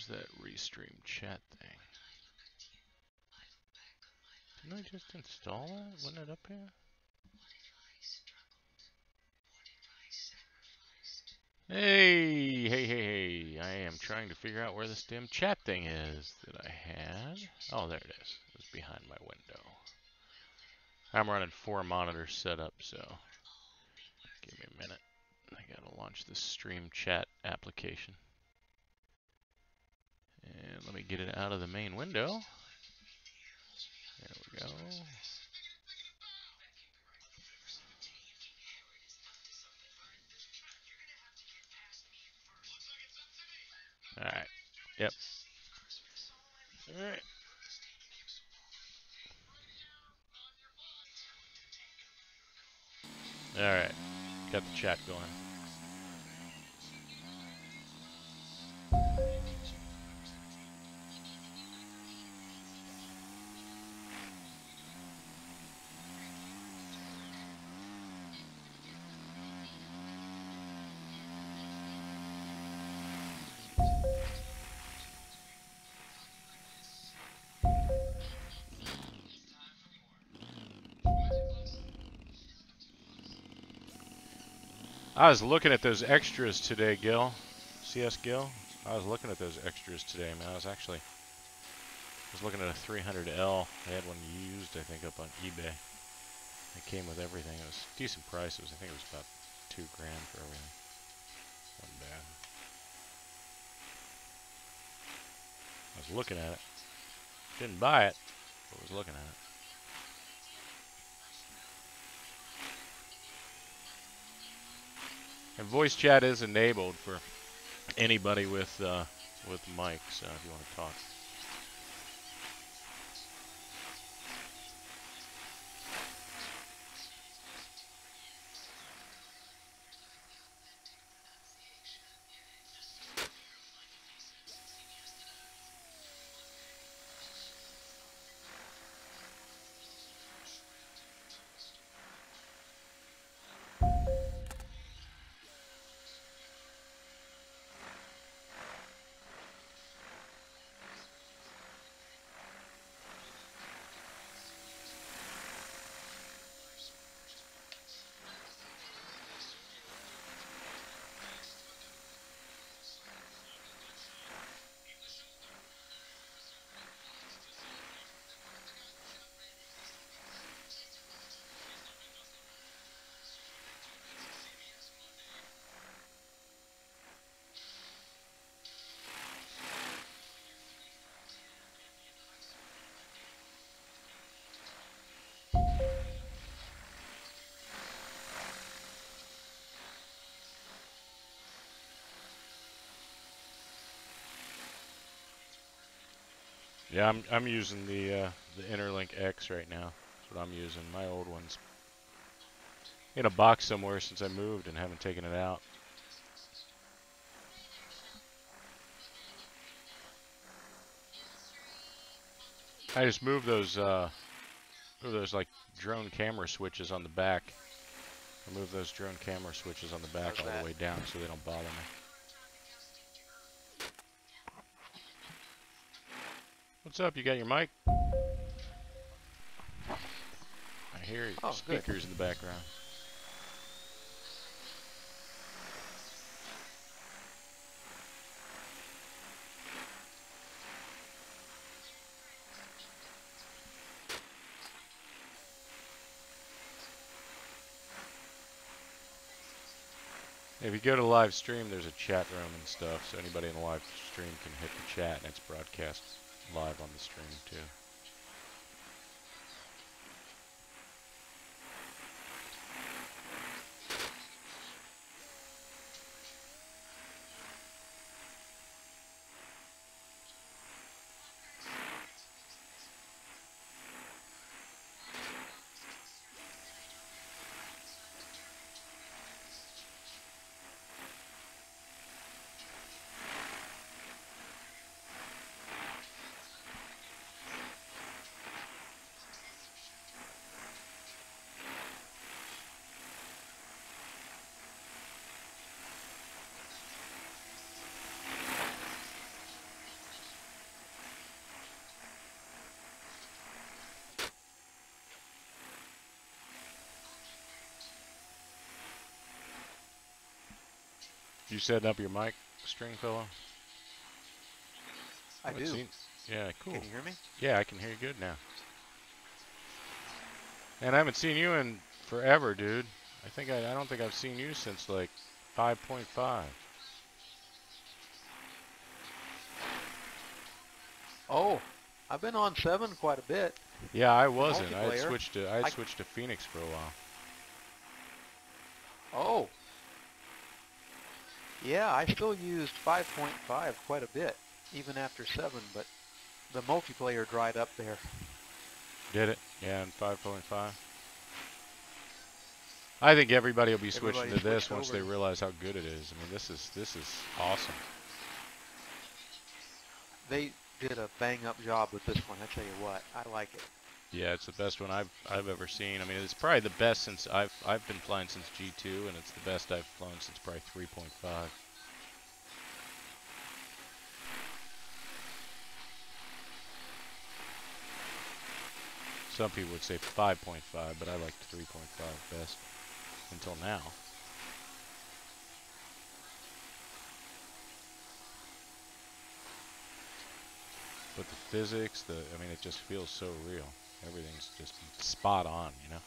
Where's that restream chat thing? Didn't I just install it? Wasn't it up here? Hey, I am trying to figure out where this damn chat thing is that I had. Oh, there it is. It was behind my window. I'm running 4 monitors set up, so give me a minute. I gotta launch this stream chat application. And let me get it out of the main window. There we go. Alright. Yep. Alright. Alright. Got the chat going. I was looking at those extras today, Gil. CS Gil. I was looking at those extras today, man. I was looking at a 300L. They had one used, I think, up on eBay. It came with everything. It was a decent price. I think it was about $2 grand for everything. Wasn't bad. I was looking at it. Didn't buy it, but was looking at it. And voice chat is enabled for anybody with mic, so if you want to talk. Yeah, I'm using the Interlink X right now. That's what I'm using. My old one's in a box somewhere since I moved and haven't taken it out. I just moved those like drone camera switches on the back. I moved those drone camera switches on the back all the way down so they don't bother me. What's up? You got your mic? I hear speakers in the background. If you go to the live stream, there's a chat room and stuff, so anybody in the live stream can hit the chat, and it's broadcast live on the stream too. You setting up your mic, Stringfellow? I Haven't do. seen. Yeah, cool. Can you hear me? Yeah, I can hear you good now. And I haven't seen you in forever, dude. I don't think I've seen you since like 5.5. Oh, I've been on 7 quite a bit. Yeah, I The wasn't. multiplayer. I had I switched to Phoenix for a while. Oh, yeah, I still used 5.5 quite a bit, even after 7, but the multiplayer dried up there. Did it? Yeah, in 5.5. I think everybody will be switching Everybody to this switched once over they to. realize how good it is. I mean, this is awesome. They did a bang-up job with this one. I tell you what, I like it. Yeah, it's the best one I've ever seen. I mean, it's probably the best since I've been flying since G2, and it's the best I've flown since probably 3.5. Some people would say 5.5, but I liked 3.5 best until now. But the physics, I mean, it just feels so real. Everything's just spot on, you know?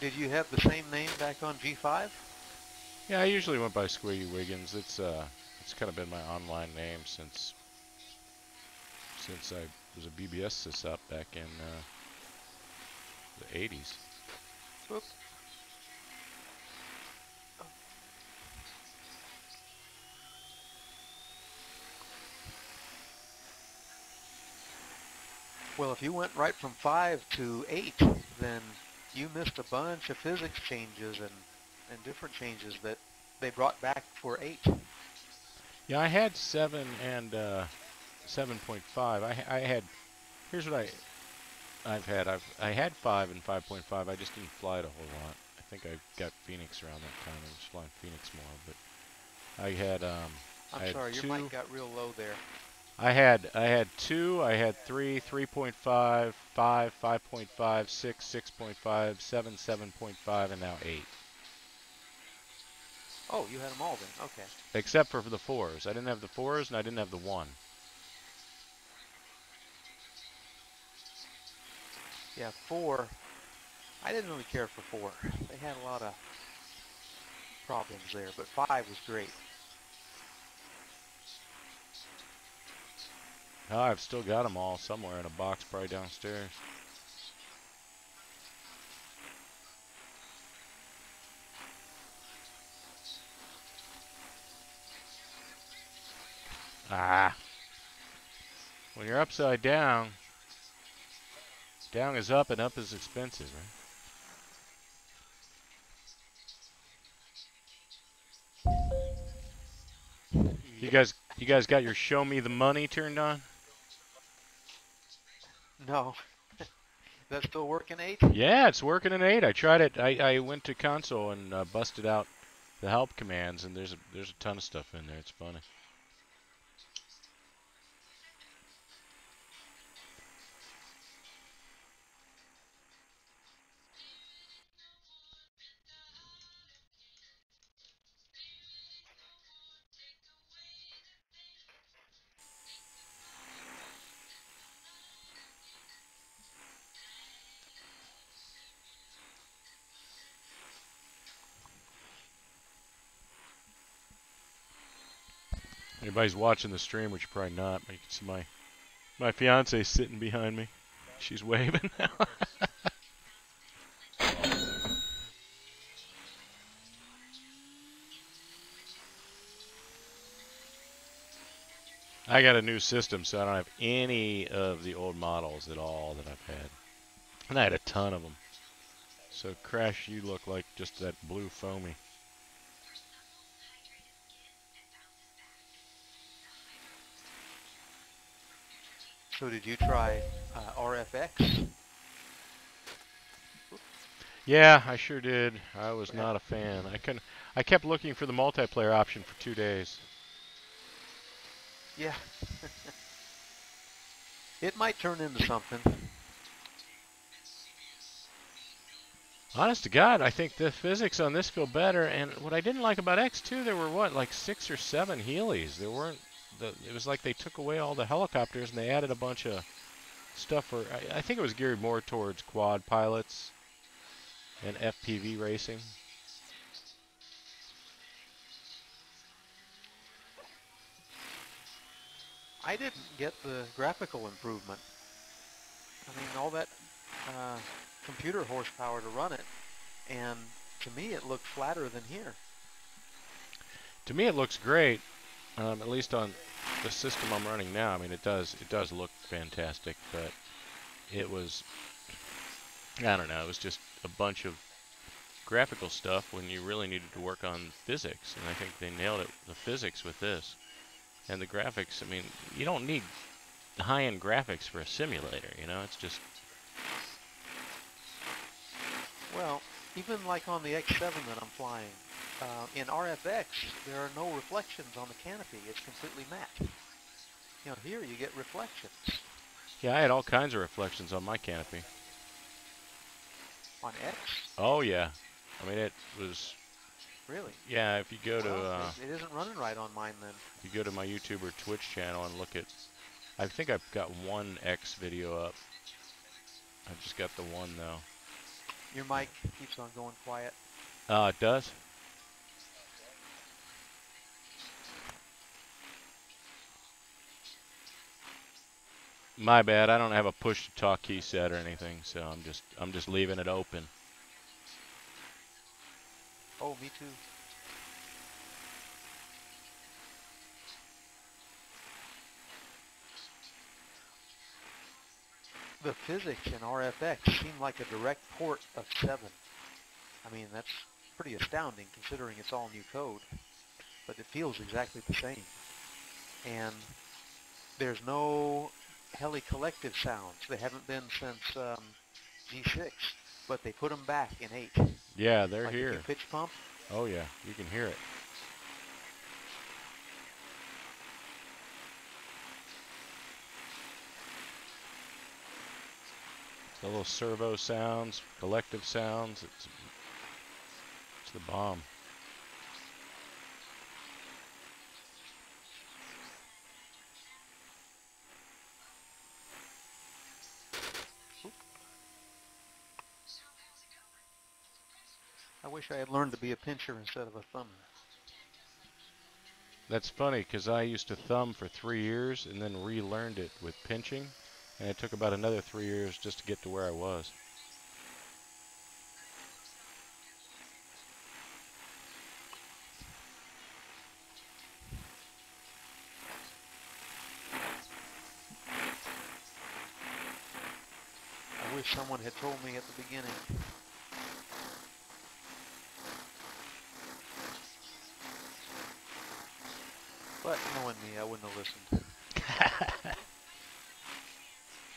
Did you have the same name back on G5? Yeah, I usually went by Squiggy Wiggins. It's kind of been my online name since I was a BBS sys up back in the 80s. Whoop. Well, if you went right from 5 to 8, then you missed a bunch of physics changes and different changes that they brought back for 8. Yeah, I had 7 and 7.5. I had here's what I had 5 and 5.5. I just didn't fly it a whole lot. I think I got Phoenix around that time. I was flying Phoenix more, but I'm I had sorry, your mic 2. got real low there. I had 2, I had 3, 3.5, 5, 5.5, 6, 6.5, 7, 7.5, and now 8. Oh, you had them all then. Okay. Except for the 4s. I didn't have the 4s and I didn't have the 1. Yeah, 4. I didn't really care for 4. They had a lot of problems there, but 5 was great. Oh, I've still got them all somewhere in a box probably downstairs. Ah, when you're upside down, down is up and up is expensive, right? Yeah. You guys got your show me the money turned on? No. That's still working 8? Yeah, it's working in 8. I tried it. I went to console and busted out the help commands, and there's a ton of stuff in there. It's funny. Anybody's watching the stream, which you're probably not, but you can see my fiance sitting behind me. She's waving. I got a new system, so I don't have any of the old models at all that I've had. And I had a ton of them. So Crash, you look like just that blue foamy. So did you try RFX? Yeah, I sure did. I was Yeah. not a fan. I kept looking for the multiplayer option for 2 days. Yeah. It might turn into something. Honest to God, I think the physics on this feel better. And what I didn't like about X2, there were what, like 6 or 7 Helis. There weren't. It was like they took away all the helicopters and they added a bunch of stuff for. I think it was geared more towards quad pilots and FPV racing. I didn't get the graphical improvement. I mean, all that uh, computer horsepower to run it, and to me it looked flatter than here. To me, it looks great. At least on the system I'm running now. I mean, it does look fantastic, but it was, I don't know, it was just a bunch of graphical stuff when you really needed to work on physics, and I think they nailed it, the physics with this. And the graphics, I mean, you don't need high-end graphics for a simulator, you know, it's just... Well, even like on the X7 that I'm flying, in RFX, there are no reflections on the canopy. It's completely matte. You know, here you get reflections. Yeah, I had all kinds of reflections on my canopy. On X? Oh, yeah. I mean, it was... Really? Yeah, if you go to... Well, it isn't running right on mine then. if you go to my YouTube or Twitch channel and look at... I think I've got one X video up. I've just got the one, though. Your mic keeps on going quiet. It does? My bad. I don't have a push to talk key set or anything, so I'm just leaving it open. Oh, me too. The physics in RFX seem like a direct port of 7. I mean, that's pretty astounding considering it's all new code, but it feels exactly the same. And there's no Heli collective sounds. They haven't been since G6, but they put them back in 8. Yeah, they're Like if you here. pitch pump. Oh yeah, you can hear it. The little servo sounds, collective sounds. It's the bomb. I wish I had learned to be a pincher instead of a thumber. That's funny because I used to thumb for 3 years and then relearned it with pinching, and it took about another 3 years just to get to where I was. I wish someone had told me at the beginning. But knowing me, I wouldn't have listened.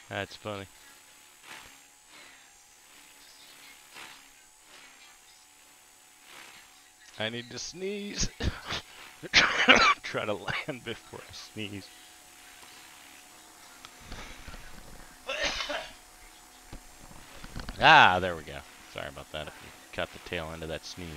That's funny. I need to sneeze. Try to land before I sneeze. Ah, there we go. Sorry about that if you caught the tail end of that sneeze.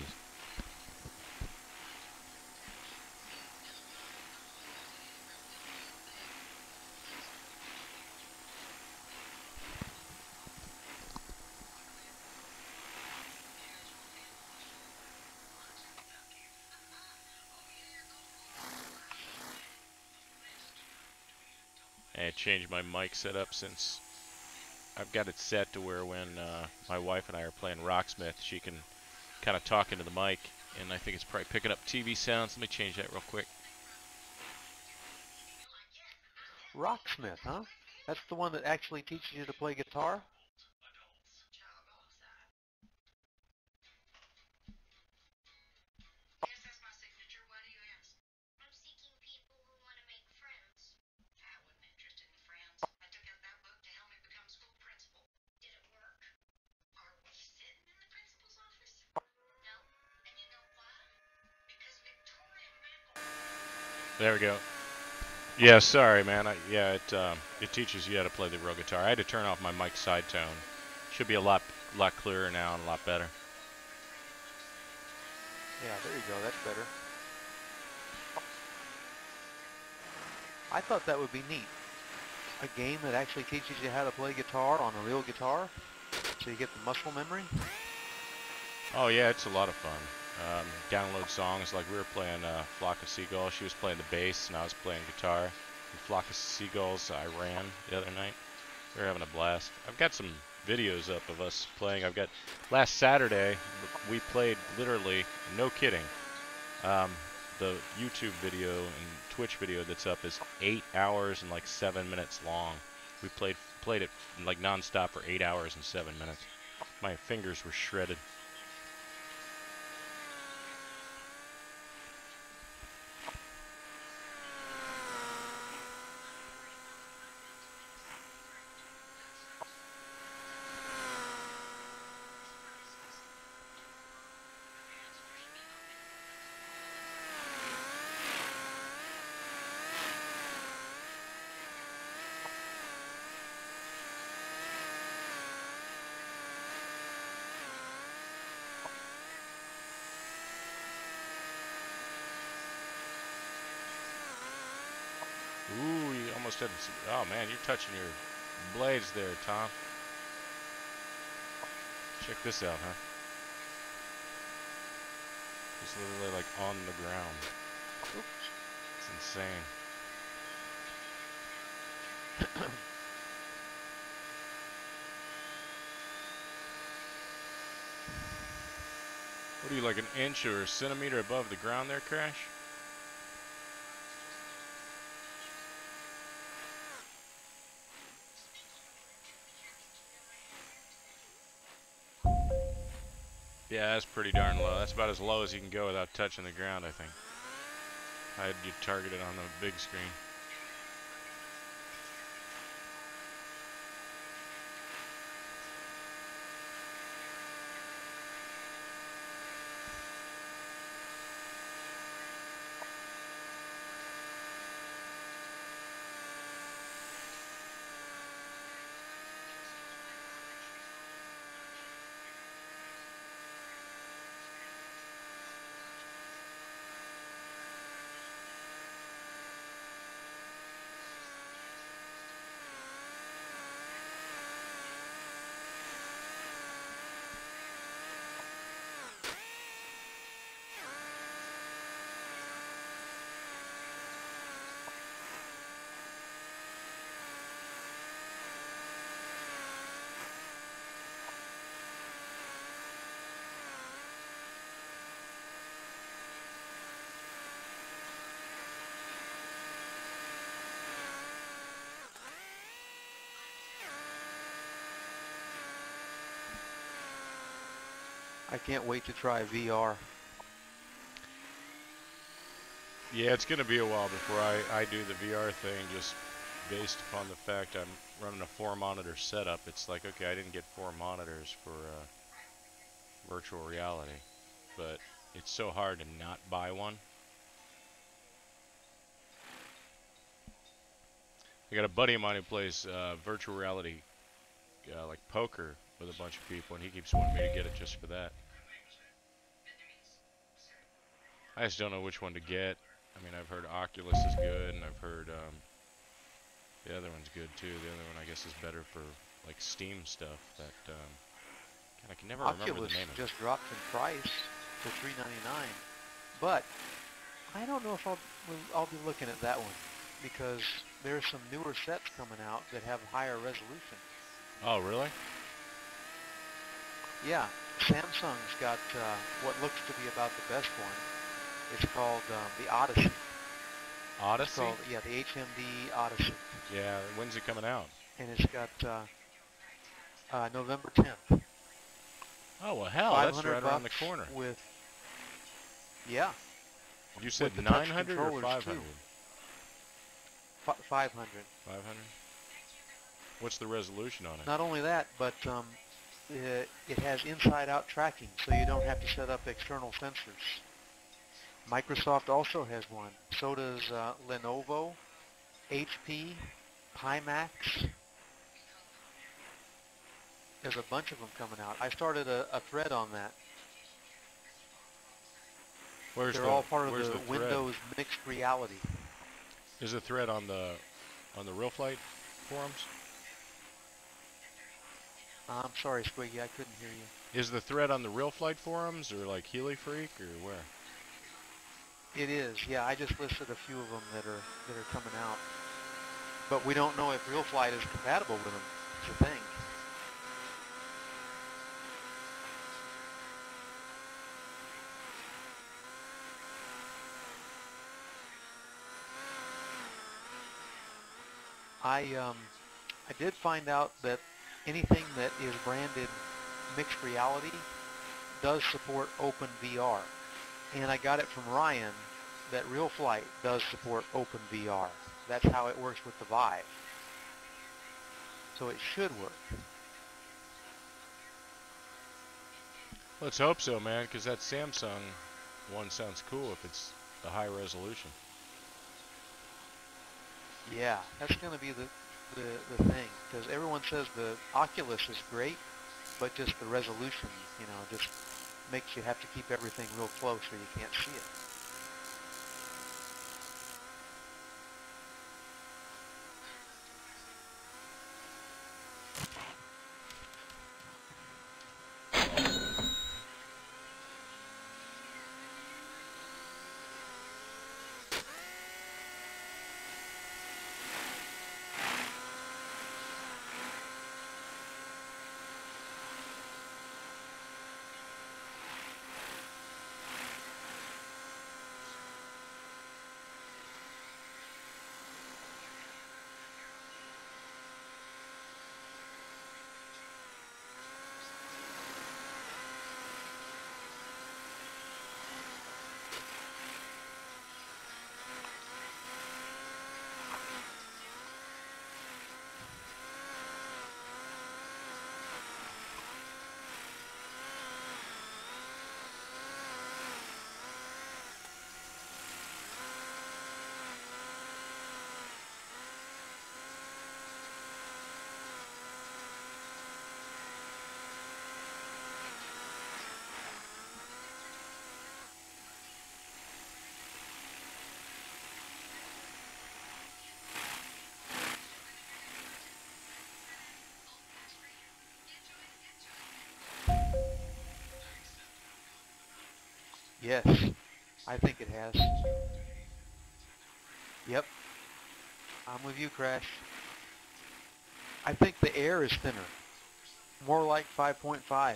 I changed my mic setup since I've got it set to where when my wife and I are playing Rocksmith, she can kind of talk into the mic, and I think it's probably picking up TV sounds. Let me change that real quick. Rocksmith, huh? That's the one that actually teaches you to play guitar? There we go. Yeah, sorry, man. It teaches you how to play the real guitar. I had to turn off my mic side tone. Should be a lot clearer now and a lot better. Yeah, there you go. That's better. I thought that would be neat. A game that actually teaches you how to play guitar on a real guitar, so you get the muscle memory. Oh yeah, it's a lot of fun. Download songs like we were playing Flock of Seagulls. She was playing the bass and I was playing guitar. And Flock of Seagulls, I ran the other night. We were having a blast. I've got some videos up of us playing. I've got last Saturday we played literally, no kidding. The YouTube video and Twitch video that's up is 8 hours and like 7 minutes long. We played it like nonstop for 8 hours and 7 minutes. My fingers were shredded. Ooh, you almost had some, oh man, you're touching your blades there, Tom. Check this out, huh? Just literally like on the ground. Oops. It's insane. What are you, like an inch or a centimeter above the ground there, Crash? Yeah, that's pretty darn low. That's about as low as you can go without touching the ground, I think. I had you targeted on the big screen. I can't wait to try VR. Yeah, it's going to be a while before I do the VR thing, just based upon the fact I'm running a 4-monitor setup. It's like, okay, I didn't get 4 monitors for virtual reality, but it's so hard to not buy one. I got a buddy of mine who plays virtual reality, like poker, with a bunch of people, and he keeps wanting me to get it just for that. I just don't know which one to get. I mean, I've heard Oculus is good, and I've heard the other one's good too. The other one, I guess, is better for like Steam stuff. That God, I can never remember Oculus the name of it. just dropped in price to $399, but I don't know if I'll be looking at that one because there's some newer sets coming out that have higher resolution. Oh, really? Yeah, Samsung's got what looks to be about the best one. It's called the Odyssey. Odyssey? It's called, yeah, the HMD Odyssey. Yeah, when's it coming out? And it's got November 10th. Oh, well, hell, that's right around the corner. With, yeah. You said with 900 or 500? 500. 500? What's the resolution on it? Not only that, but it has inside-out tracking, so you don't have to set up external sensors. Microsoft also has one. So does Lenovo HP, Pimax. There's a bunch of them coming out. I started a thread on that. They're all part of where's the the thread? Windows mixed reality. Is the thread on the RealFlight forums? I'm sorry, Squiggy, I couldn't hear you. Is the thread on the RealFlight forums or like Heli Freak or where? It is, yeah. I just listed a few of them that are coming out, but we don't know if RealFlight is compatible with them. It's the thing. I did find out that anything that is branded mixed reality does support OpenVR, and I got it from Ryan that RealFlight does support OpenVR. That's how it works with the Vive. So it should work. Let's hope so, man, because that Samsung one sounds cool if it's the high resolution. Yeah, that's going to be the thing, because everyone says the Oculus is great, but just the resolution, just makes you have to keep everything real close or you can't see it. Yes, I think it has. Yep, I'm with you, Crash. I think the air is thinner, more like 5.5,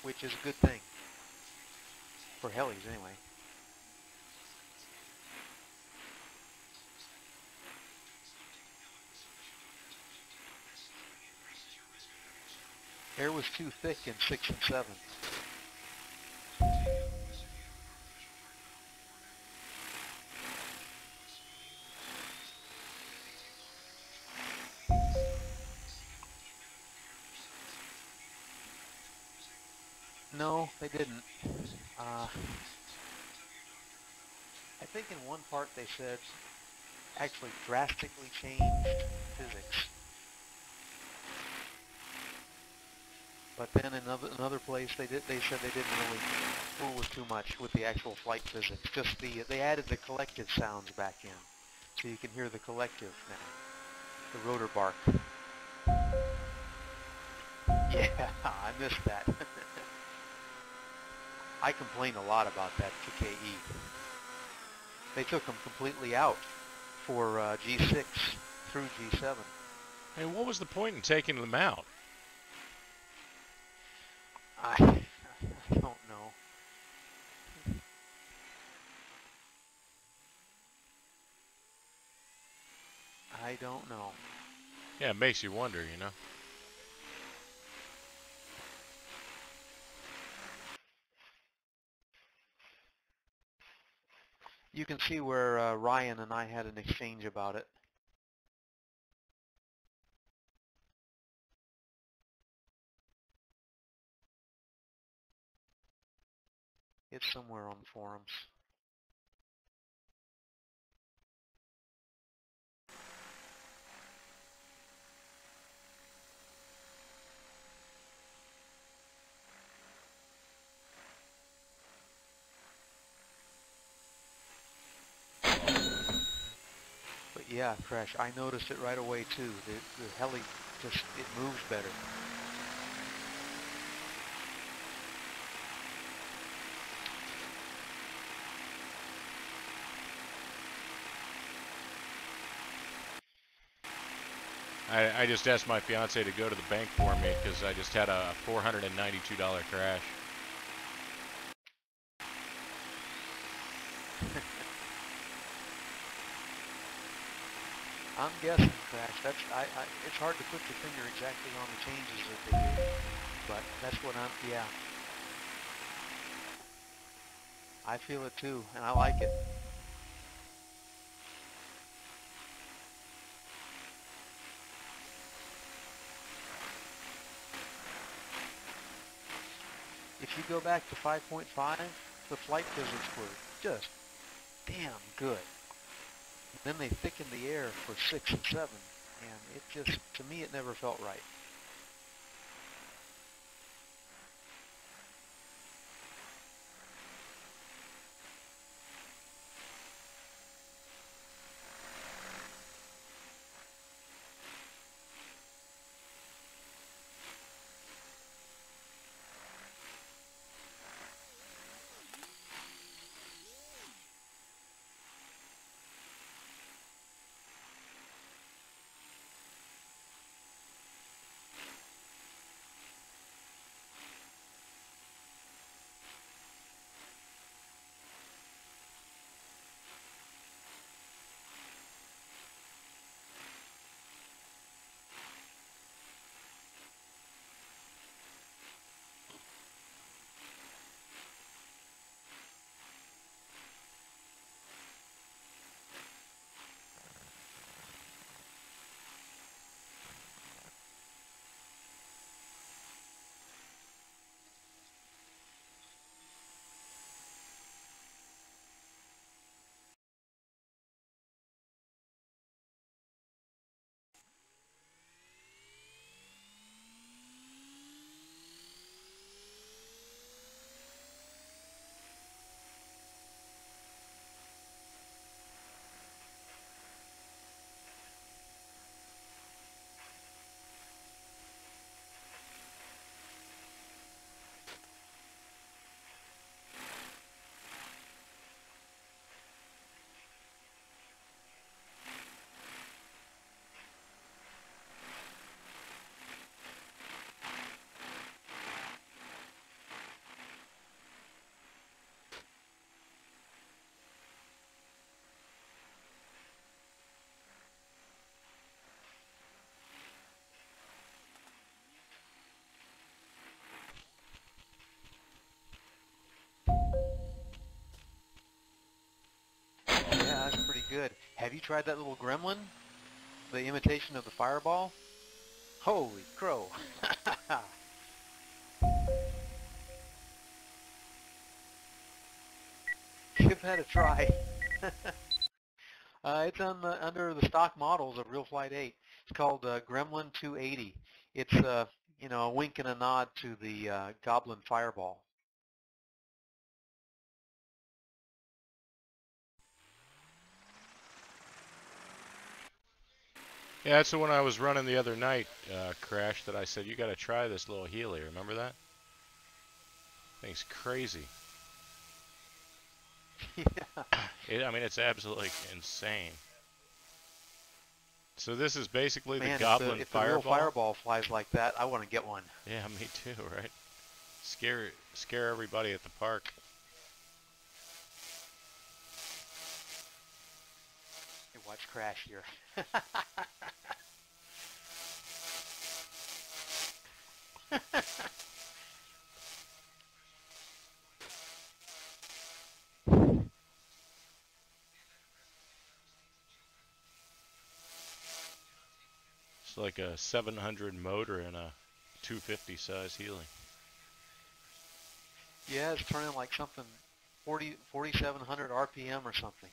which is a good thing, for helis anyway. Air was too thick in 6 and 7. No, they didn't. I think in one part they said actually drastically changed physics. But then in another place they said they didn't really fool with too much with the actual flight physics. Just they added the collective sounds back in, so you can hear the collective now, the rotor bark. Yeah, I missed that. I complain a lot about that to KE. They took them completely out for G6 through G7. Hey, what was the point in taking them out? I don't know. I don't know. Yeah, it makes you wonder, you know. You can see where Ryan and I had an exchange about it. It's somewhere on the forums. Yeah, Crash, I noticed it right away too. The heli just, it moves better. I just asked my fiance to go to the bank for me because I just had a $492 crash. I'm guessing, Crash. It's hard to put your finger exactly on the changes that they do, but that's what yeah. I feel it too, and I like it. If you go back to 5.5, the flight physics were just damn good. And then they thickened the air for 6 and 7, and it just, to me, it never felt right. Yeah, that's pretty good. Have you tried that little Gremlin? The imitation of the Fireball? Holy crow. Give that a try. It's on under the stock models of RealFlight 8. It's called Gremlin 280. It's a wink and a nod to the Goblin Fireball. Yeah, that's the one I was running the other night, Crash, that I said, you got to try this little Heli. Remember that? Thing's crazy. Yeah. I mean, it's absolutely insane. So this is basically the Man, Goblin if the real Fireball? Fireball flies like that, I want to get one. Yeah, me too, right? Scare everybody at the park. Hey, watch Crash here. It's like a 700 motor in a 250 size Heli. Yeah, it's turning like something 4,700 RPM or something.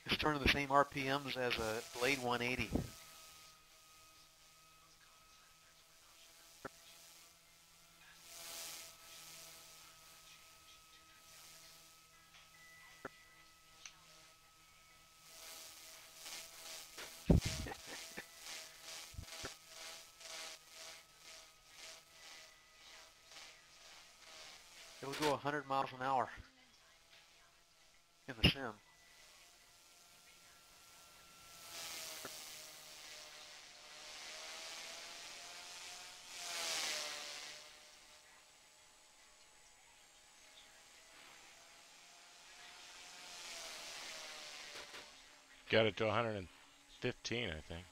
It's turning the same RPMs as a Blade 180. It'll go 100 miles an hour in the sim. Got it to 115, I think.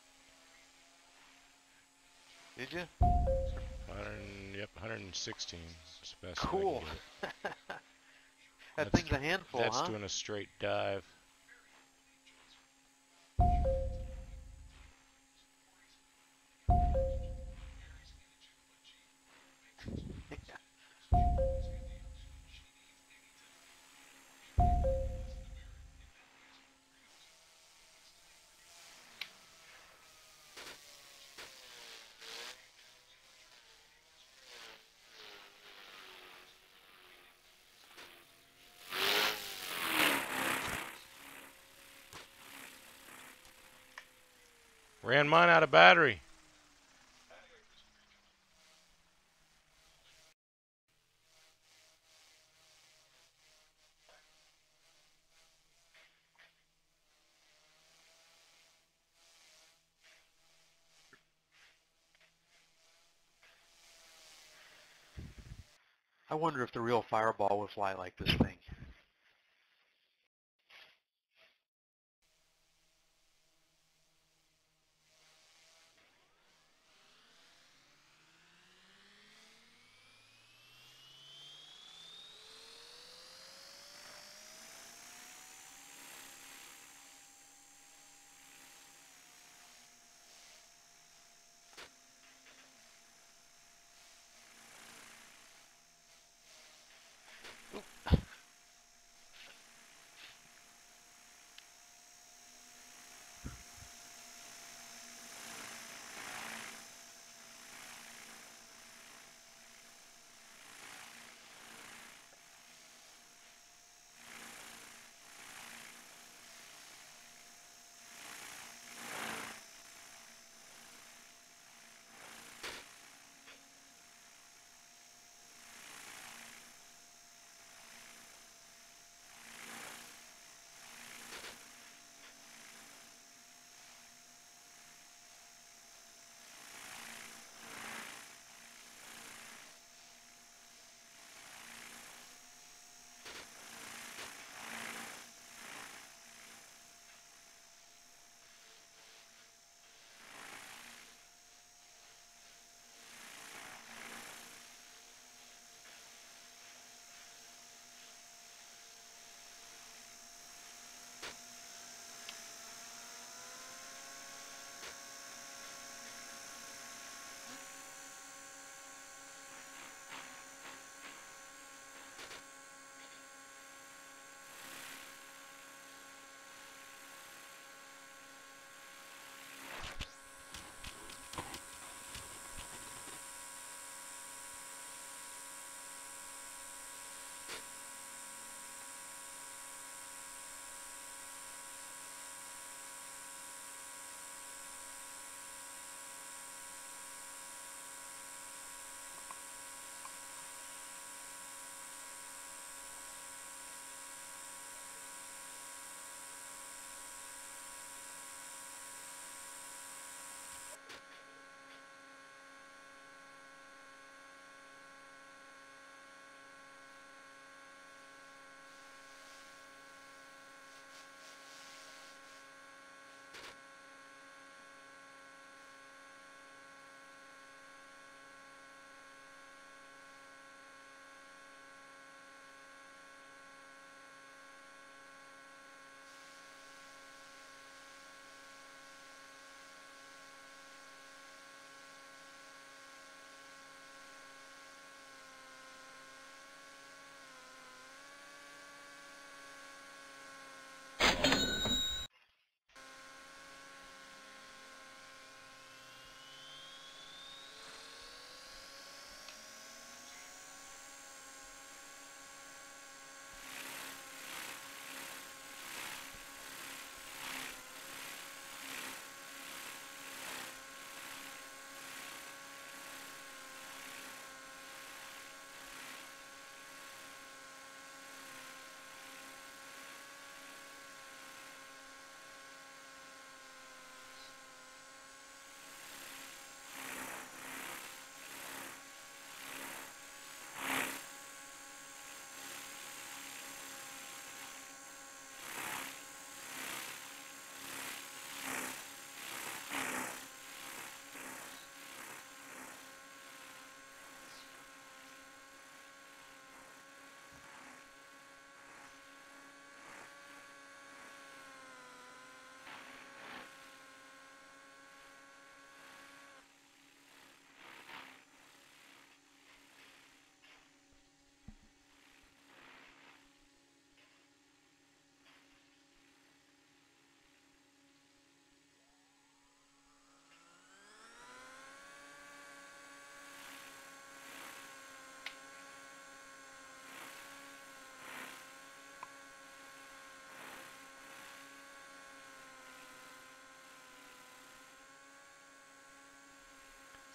Did you? 100, yep, 116. It's the best I Cool. can get. That thing's a handful, That's huh? doing a straight dive. Ran mine out of battery. I wonder if the real Fireball would fly like this thing.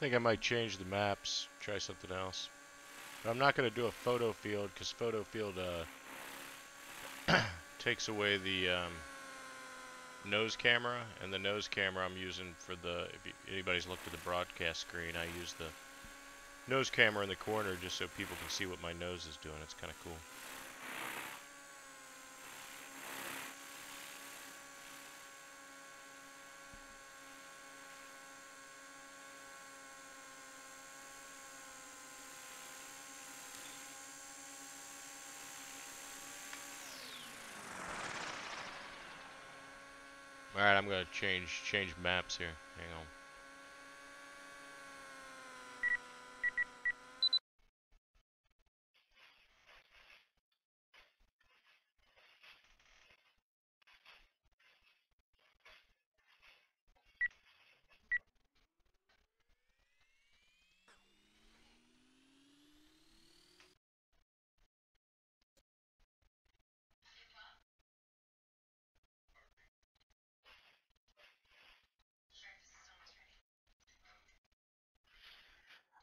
think I might change the maps, try something else. But I'm not going to do a photo field because photo field takes away the nose camera, and the nose camera I'm using for the, if anybody's looked at the broadcast screen, I use the nose camera in the corner just so people can see what my nose is doing. It's kind of cool. Alright, I'm gonna change maps here. Hang on.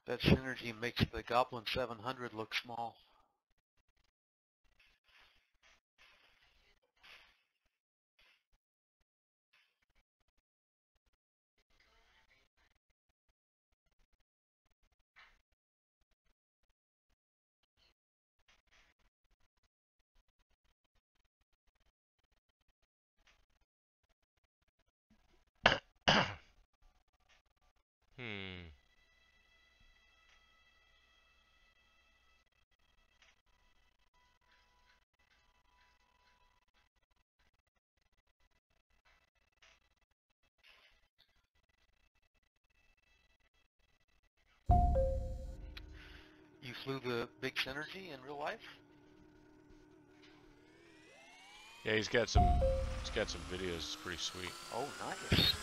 That synergy makes the Goblin 700 look small. Hmm. You flew the big synergy in real life? Yeah, he's got some videos. It's pretty sweet. Oh, nice.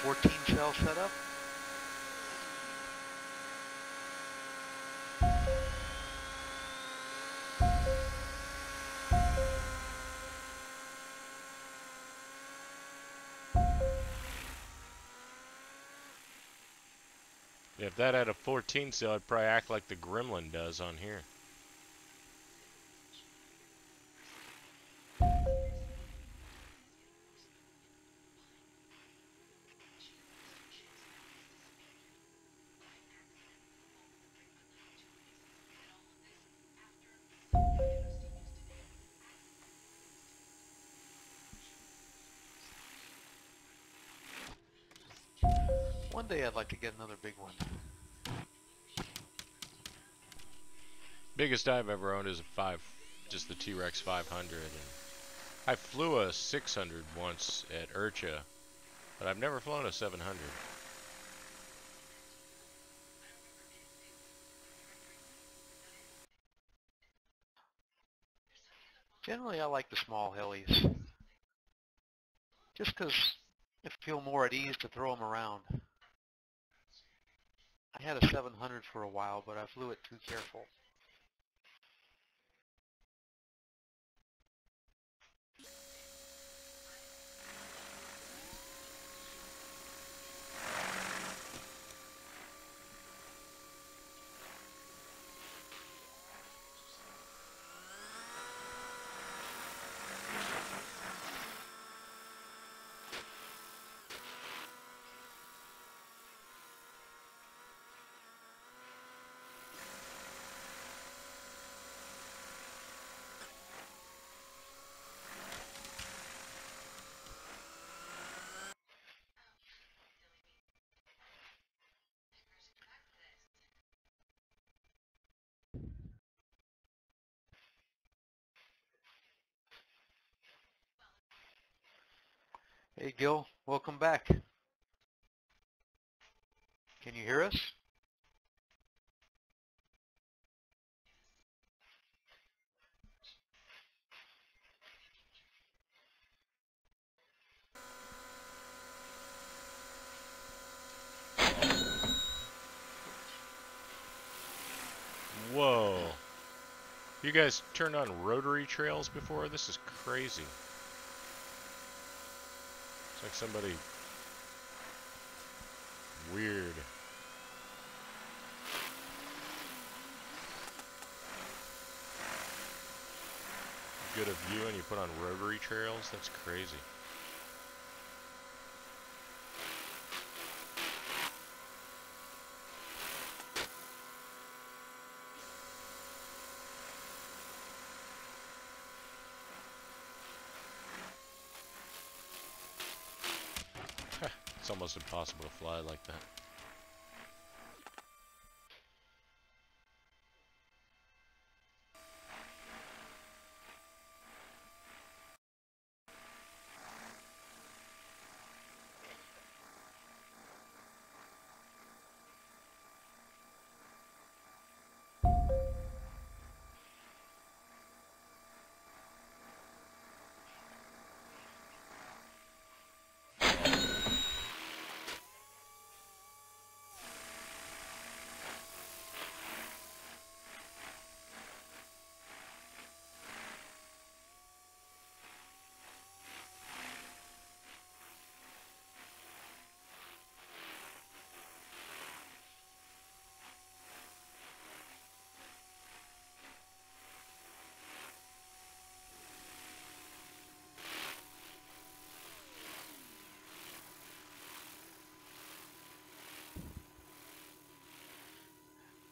14 cell setup? Yeah, if that had a 14 cell, I'd probably act like the Gremlin does on here. One day I'd like to get another big one. Biggest I've ever owned is just the T-Rex 500. And I flew a 600 once at Urcha, but I've never flown a 700. Generally, I like the small helis, just because I feel more at ease to throw them around. I had a 700 for a while, but I flew it too careful. Hey Gil, welcome back. Can you hear us? Whoa. You guys turned on rotary trails before? This is crazy. It's like somebody Weird. Good of you and you put on rotary trails? That's crazy. It's almost impossible to fly like that.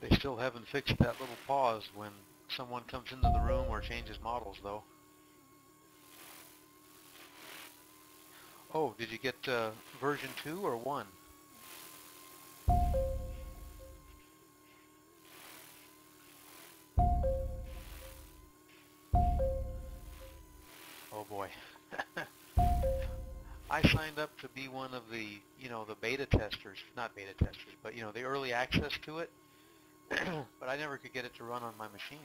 They still haven't fixed that little pause when someone comes into the room or changes models, though. Oh, did you get version 2 or 1? Oh boy. I signed up to be one of the, the beta testers, not beta testers, but, the early access to it, but I never could get it to run on my machine.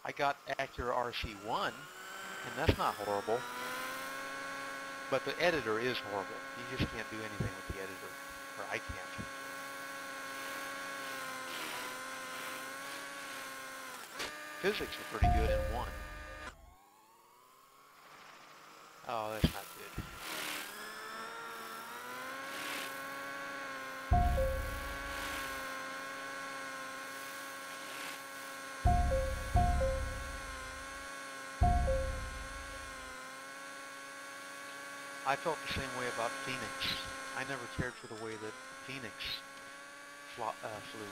I got Acura RC1, and that's not horrible, but the editor is horrible. You just can't do anything with the editor, or I can't. Physics are pretty good in 1. Oh, that's not good. I felt the same way about Phoenix. I never cared for the way that Phoenix flew.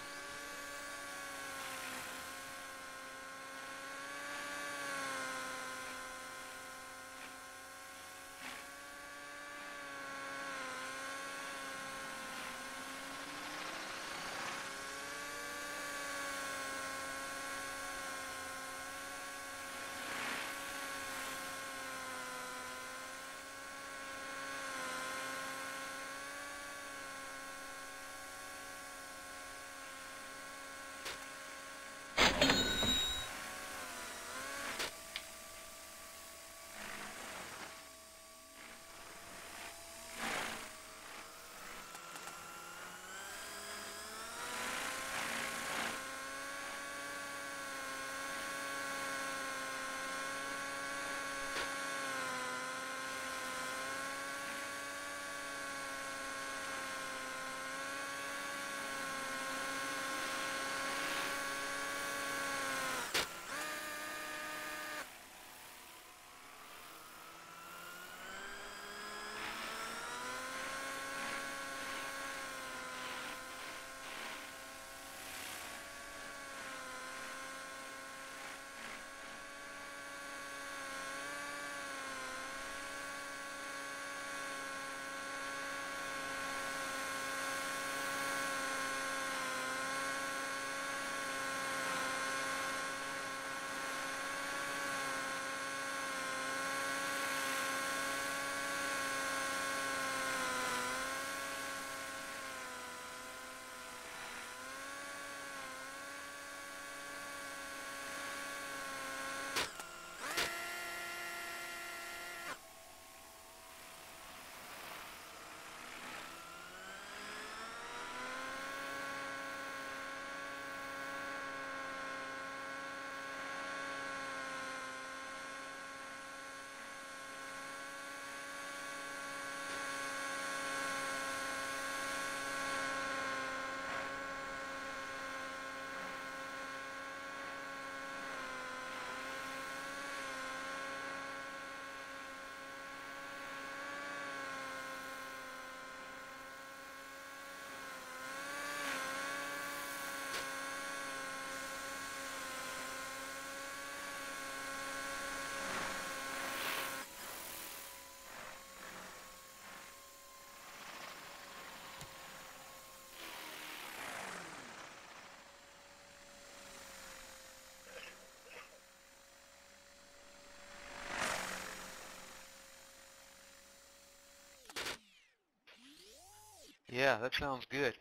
Yeah, that sounds good.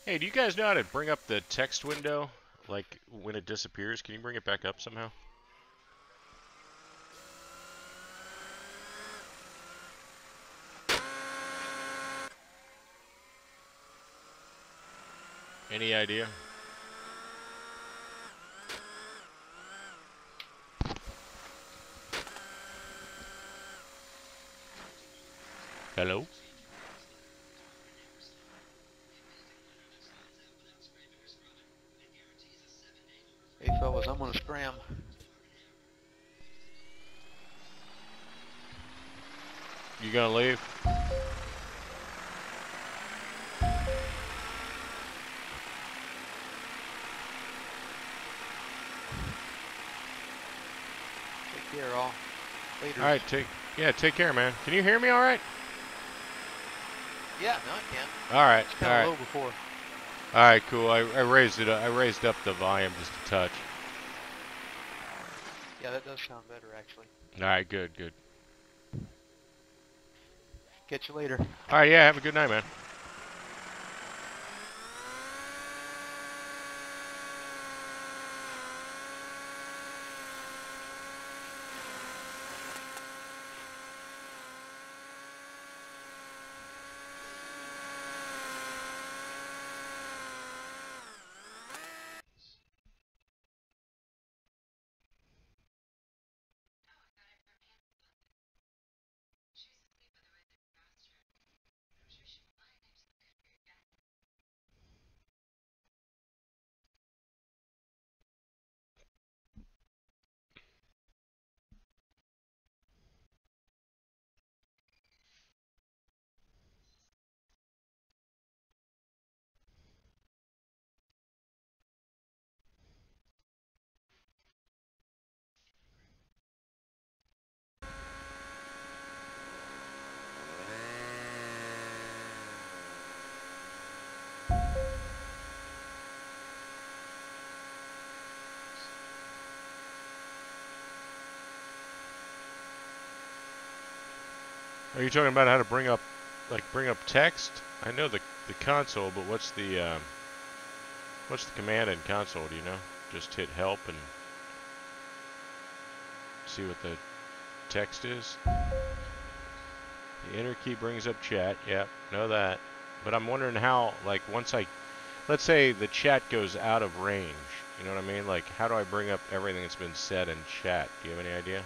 Hey, do you guys know how to bring up the text window? Like when it disappears, can you bring it back up somehow? Any idea? Hello? Hey, fellas, I'm gonna scram. You gonna leave? Take care, all. Later. All right, take care, man. Can you hear me all right? Yeah, no, I can. All right, It's all kind of right. low before. All right, cool. I raised it. I raised up the volume just a touch. Yeah, that does sound better, actually. All right, good, good. Catch you later. All right, yeah. Have a good night, man. Are you talking about how to bring up text? I know the console, but what's the command in console? Do you know? Just hit help and see what the text is. The enter key brings up chat. Yep, know that. But I'm wondering how, like, let's say the chat goes out of range. You know what I mean? Like, how do I bring up everything that's been said in chat? Do you have any idea?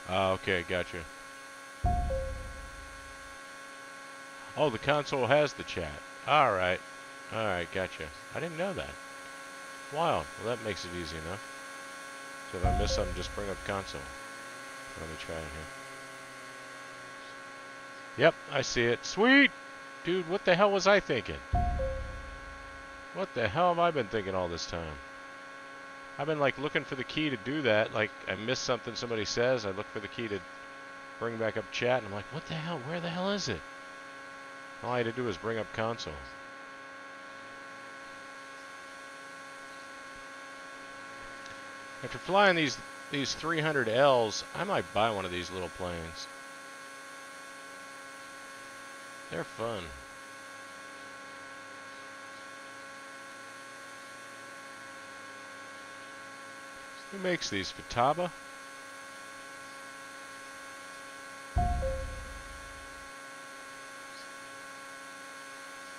Oh, okay, gotcha. Oh, the console has the chat. All right, gotcha. I didn't know that. Wow, well that makes it easy enough. So if I miss something, just bring up console. Let me try it here. Yep, I see it. Sweet! Dude, what the hell was I thinking? What the hell have I been thinking all this time? I've been like looking for the key to do that. Like I missed something somebody says, I look for the key to bring back up chat, and I'm like, what the hell? Where the hell is it? All I had to do was bring up console. After flying these 300Ls, I might buy one of these little planes. They're fun. Who makes these? Futaba?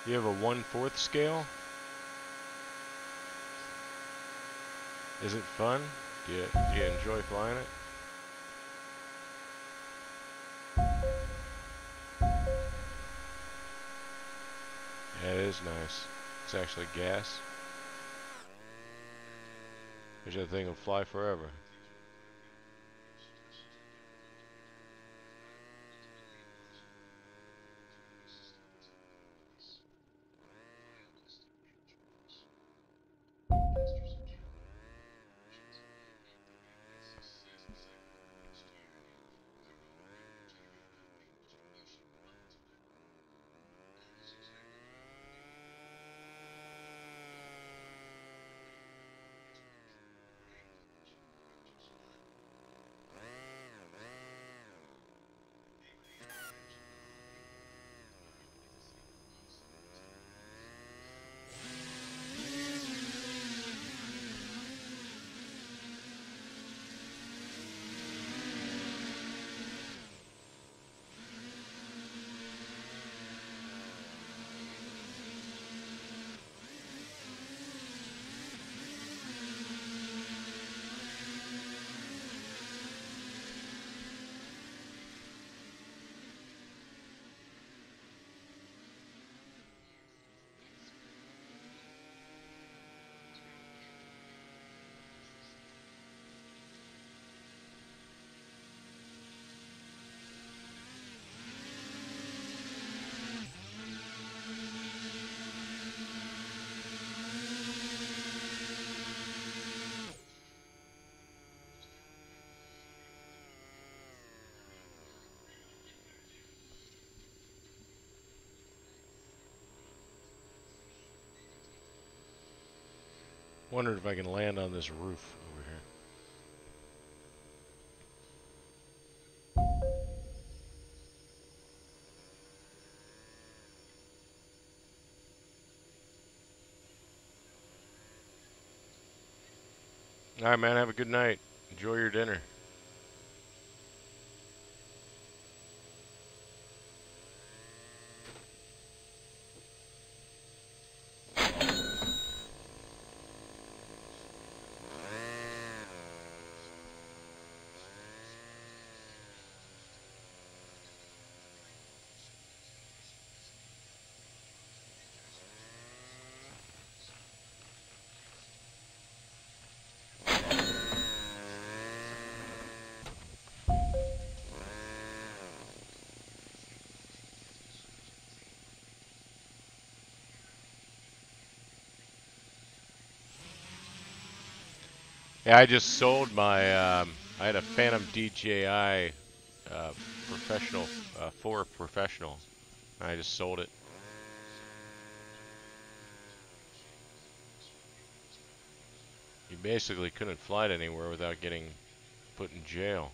You have a 1/4 scale? Is it fun? Do you enjoy flying it? Yeah, it is nice. It's actually gas. Which I think will fly forever. Wondering if I can land on this roof over here. All right, man. Have a good night. Enjoy your dinner. Yeah, I just sold my. I had a Phantom DJI professional, 4 professional. I just sold it. You basically couldn't fly it anywhere without getting put in jail.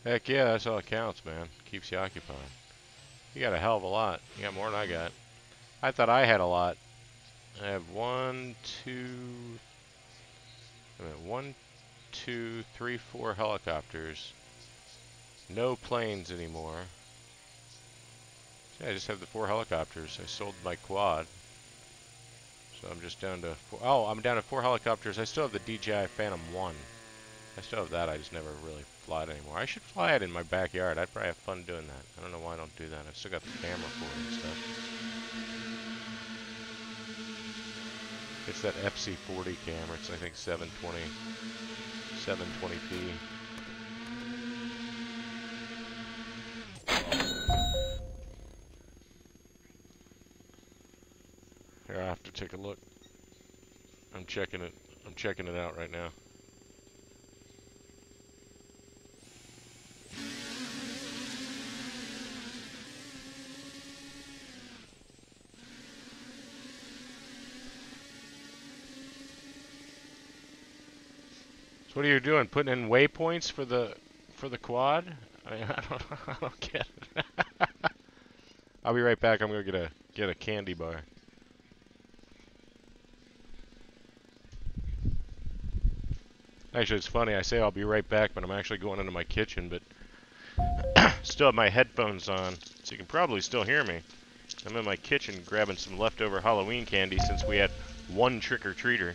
Heck yeah, that's all that counts, man. Keeps you occupied. You got a hell of a lot. You got more than I got. I thought I had a lot. I have 1, 2, wait a minute, 1, 2, 3, 4 helicopters. No planes anymore. Yeah, I just have the 4 helicopters. I sold my quad. So I'm just down to 4. Oh, I'm down to 4 helicopters. I still have the DJI Phantom 1. I still have that. I just never really fly it anymore. I should fly it in my backyard. I'd probably have fun doing that. I don't know why I don't do that. I've still got the camera for it and stuff. It's that FC40 camera. It's, I think, 720p. Here, I have to take a look. I'm checking it. I'm checking it out right now. So what are you doing? Putting in waypoints for the quad? I mean, I don't get it. I'll be right back. I'm gonna get a candy bar. Actually, it's funny. I say I'll be right back, but I'm actually going into my kitchen, but still have my headphones on, so you can probably still hear me. I'm in my kitchen grabbing some leftover Halloween candy since we had one trick-or-treater.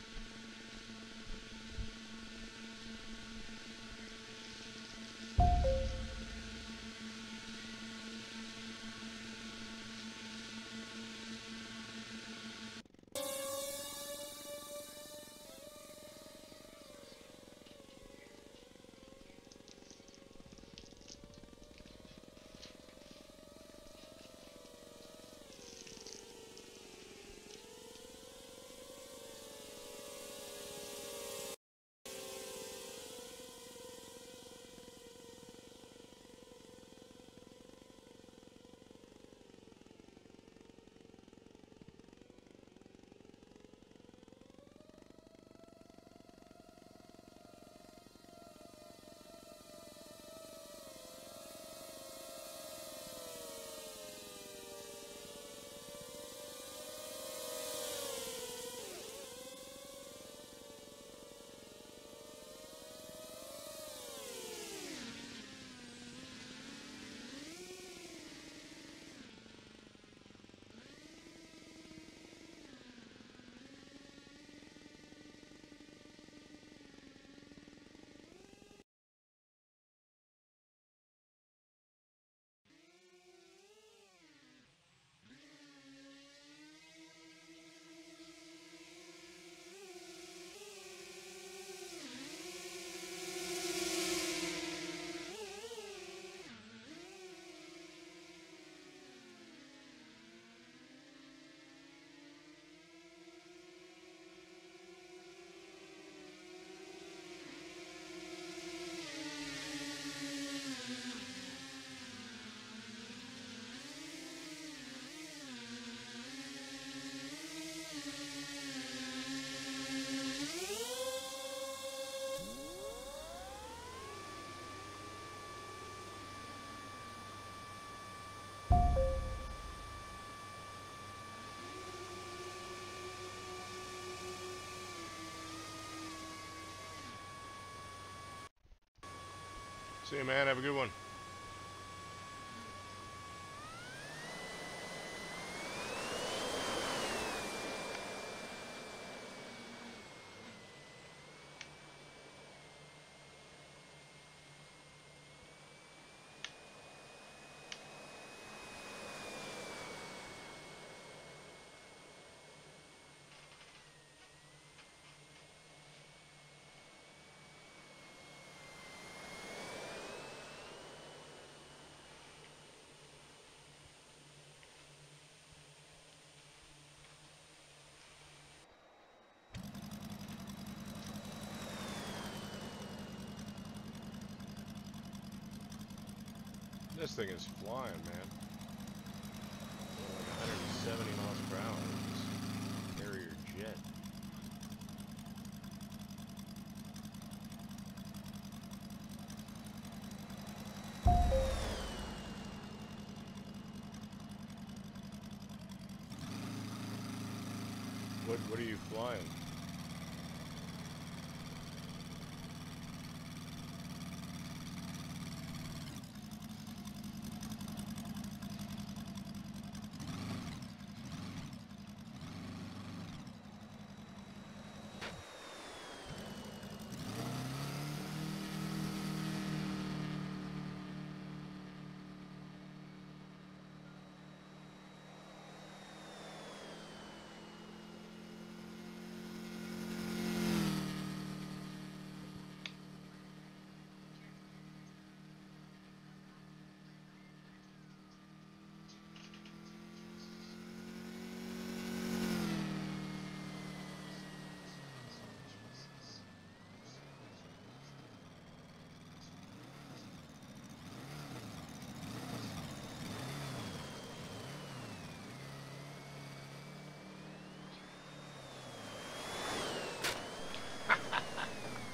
See you, man. Have a good one. This thing is flying, man. Like 170 miles per hour. This carrier jet. What are you flying?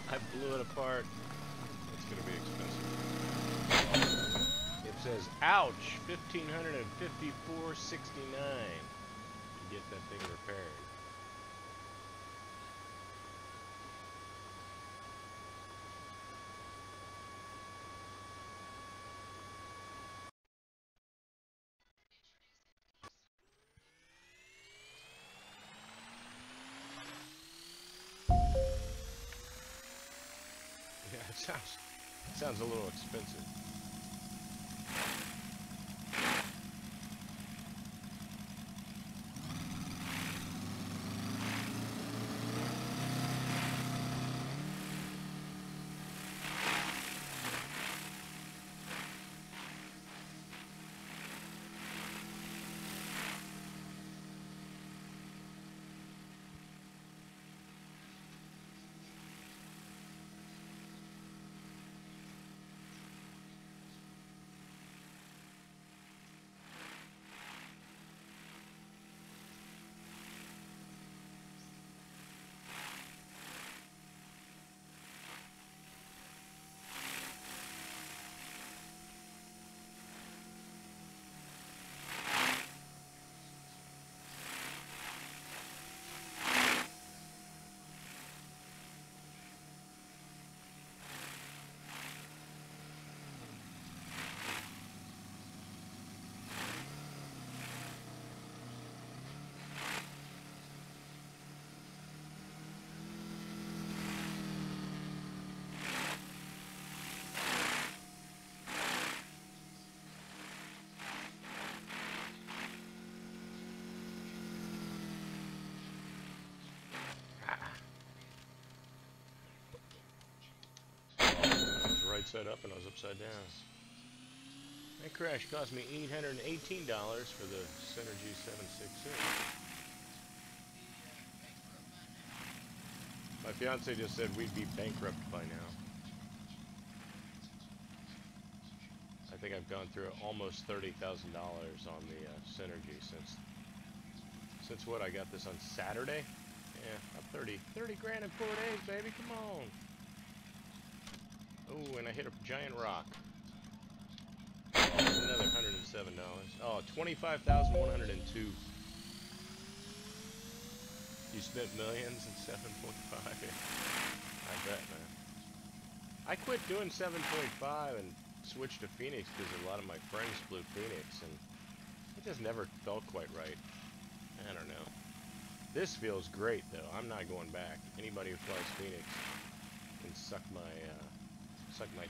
I blew it apart. It's gonna be expensive. It says, ouch, $1,554.69 to get that thing repaired. Yeah, it sounds a little expensive. Right side up and I was upside down. That crash cost me $818 for the Synergy 766. My fiance just said we'd be bankrupt by now. I think I've gone through almost $30,000 on the Synergy since what, I got this on Saturday? Yeah, I'm 30 grand in 4 days, baby, come on. Oh, and I hit a giant rock. Another $107. Oh, $25,102. You spent millions and 7.5. I bet, man. I quit doing 7.5 and switched to Phoenix because a lot of my friends flew Phoenix, and it just never felt quite right. I don't know. This feels great, though. I'm not going back. Anybody who flies Phoenix can suck my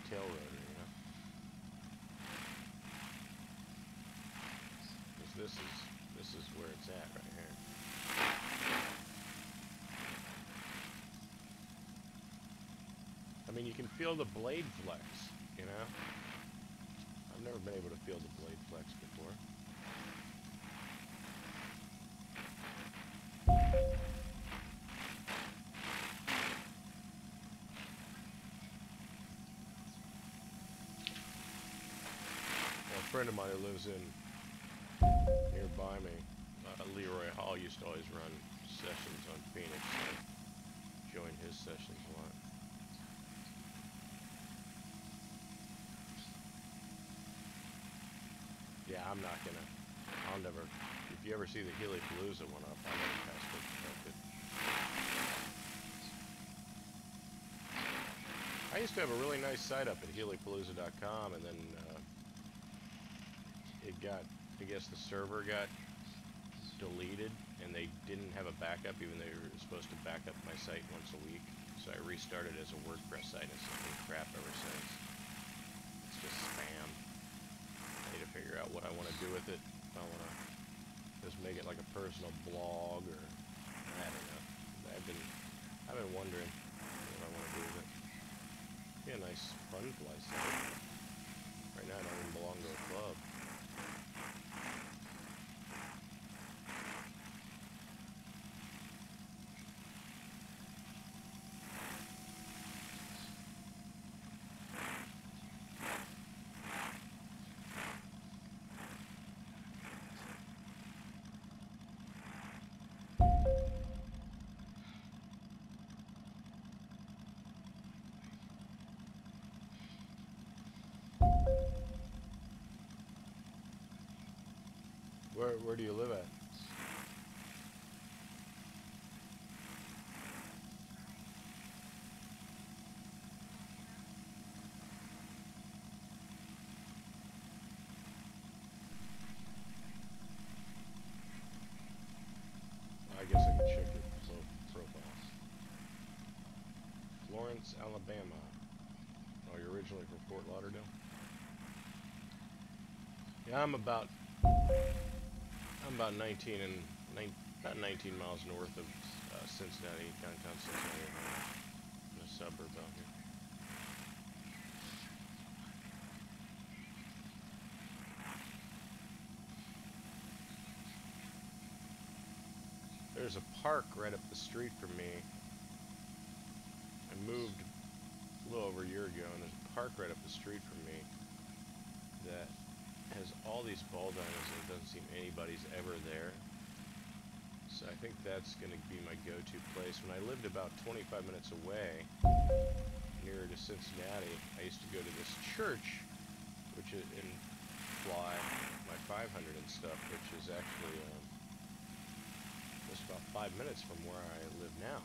tail rotor, you know? 'Cause this is where it's at right here. I mean, you can feel the blade flex, you know? I've never been able to feel the blade flex before. Well, a friend of mine who lives in nearby me, Leroy Hall, used to always run sessions on Phoenix, so I joined his sessions a lot. Yeah, I'm not gonna. I'll never. If you ever see the Helipalooza one up, I'll never pass it. I used to have a really nice site up at Helipalooza.com, and then it got. I guess the server got deleted, and they didn't have a backup, even though they were supposed to back up my site once a week. So I restarted as a WordPress site, and it's been crap ever since. It's just spam. I need to figure out what I want to do with it. If I want to just make it like a personal blog, or I don't know. I've been wondering what I want to do with it. Be a nice fun fly site. Right now I don't even belong to a club. Where do you live at? I guess I can check your profile. Florence, Alabama. Oh, you're originally from Fort Lauderdale? Yeah, I'm about 19 and about 19 miles north of Cincinnati, downtown Cincinnati, in a suburb out here. There's a park right up the street from me. I moved a little over a year ago, and there's a park right up the street from me that has all these ball diamonds, and it doesn't seem anybody's ever there. So I think that's going to be my go-to place. When I lived about 25 minutes away, nearer to Cincinnati, I used to go to this church, which is in fly my 500 and stuff, which is actually just about 5 minutes from where I live now.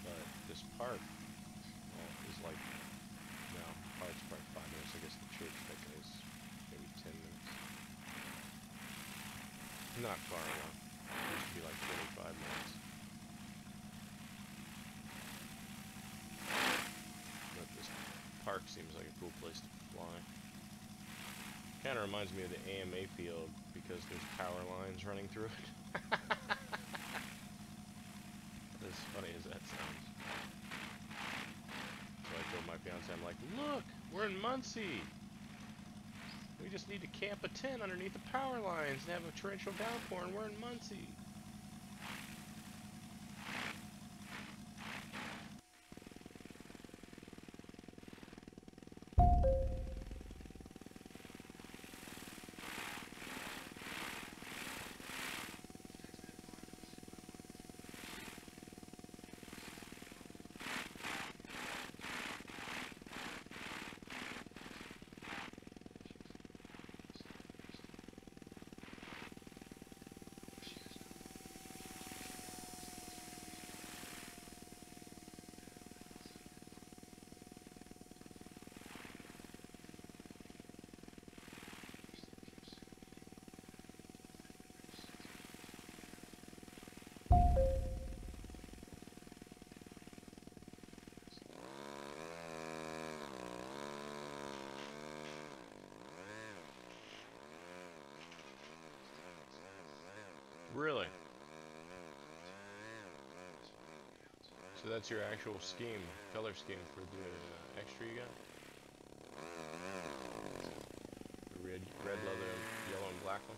But this park is like, no, park's probably 5 minutes. I guess the church is maybe 10 minutes. Not far enough. It used to be like 25 minutes. But this park seems like a cool place to fly. Kind of reminds me of the AMA field because there's power lines running through it. As funny as that sounds. So I told my fiance, I'm like, look, we're in Muncie. We just need to camp a tent underneath the power lines and have a torrential downpour, and we're in Muncie. Really? So that's your actual scheme, color scheme for the extra you got? The red leather, yellow and black one?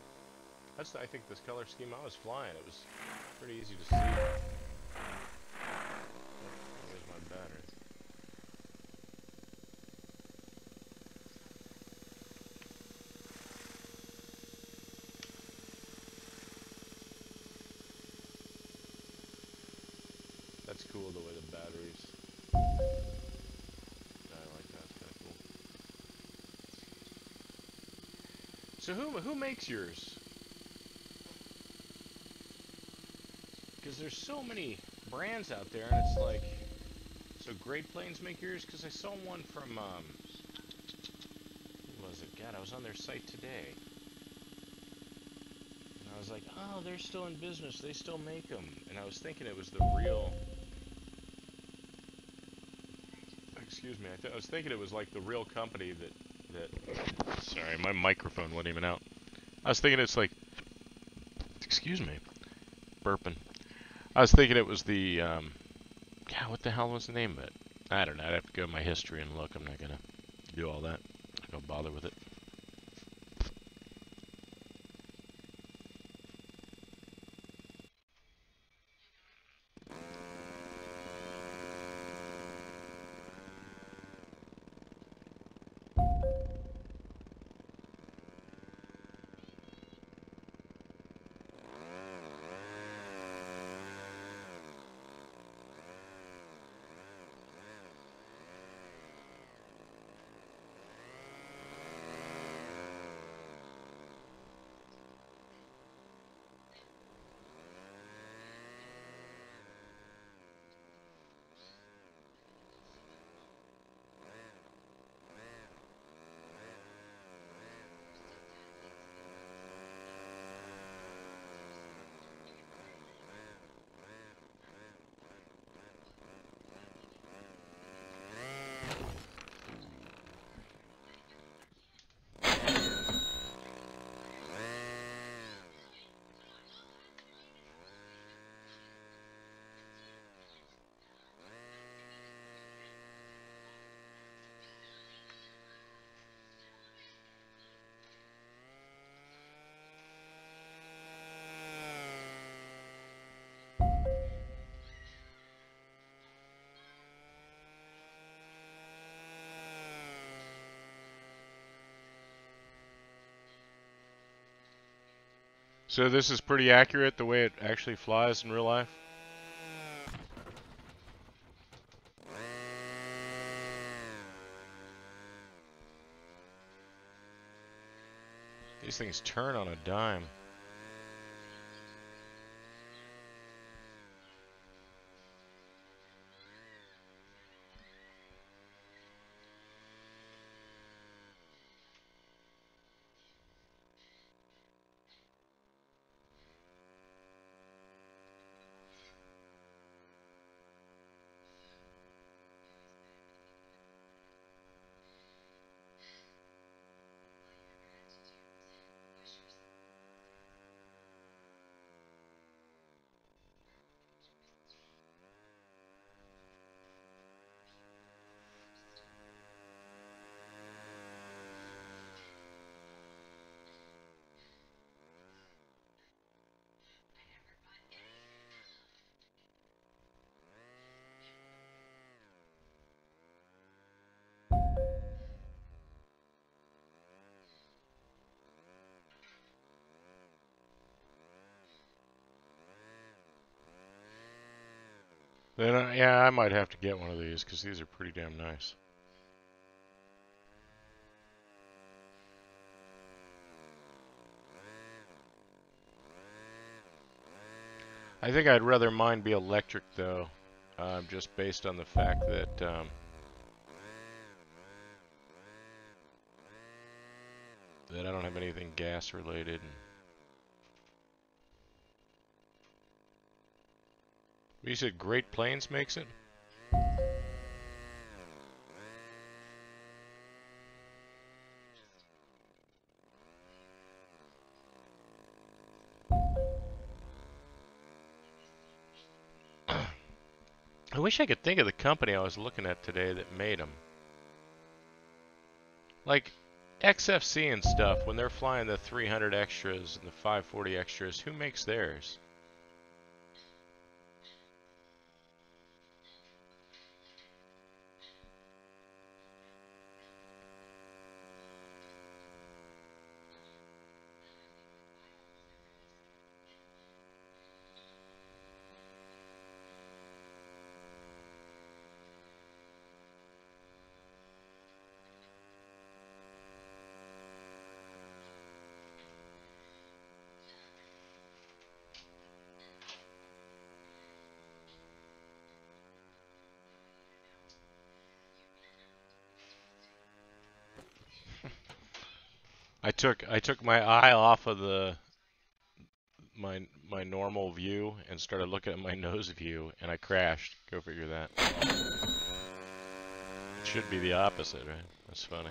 That's, I think, this color scheme I was flying. It was pretty easy to see. There's my battery. That's cool the way the batteries. I like that. It's kind of cool. So who makes yours? Because there's so many brands out there, and it's like, so Great Plains make yours? Because I saw one from who was it? God, I was on their site today, and I was like, oh, they're still in business. They still make them. And I was thinking it was the real. Excuse me. I was thinking it was like the real company that. Sorry, my microphone wasn't even out. I was thinking it's like. Excuse me. Burping. I was thinking it was the. God, what the hell was the name of it? I don't know. I'd have to go in my history and look. I'm not gonna do all that. I don't bother with it. So this is pretty accurate the way it actually flies in real life? These things turn on a dime. Then, yeah, I might have to get one of these because these are pretty damn nice. I think I'd rather mine be electric though, just based on the fact that that I don't have anything gas related. You said Great Plains makes it? I wish I could think of the company I was looking at today that made them. Like XFC and stuff, when they're flying the 300 extras and the 540 extras, who makes theirs? I took my eye off of my normal view and started looking at my nose view, and I crashed. Go figure that. It should be the opposite, right? That's funny.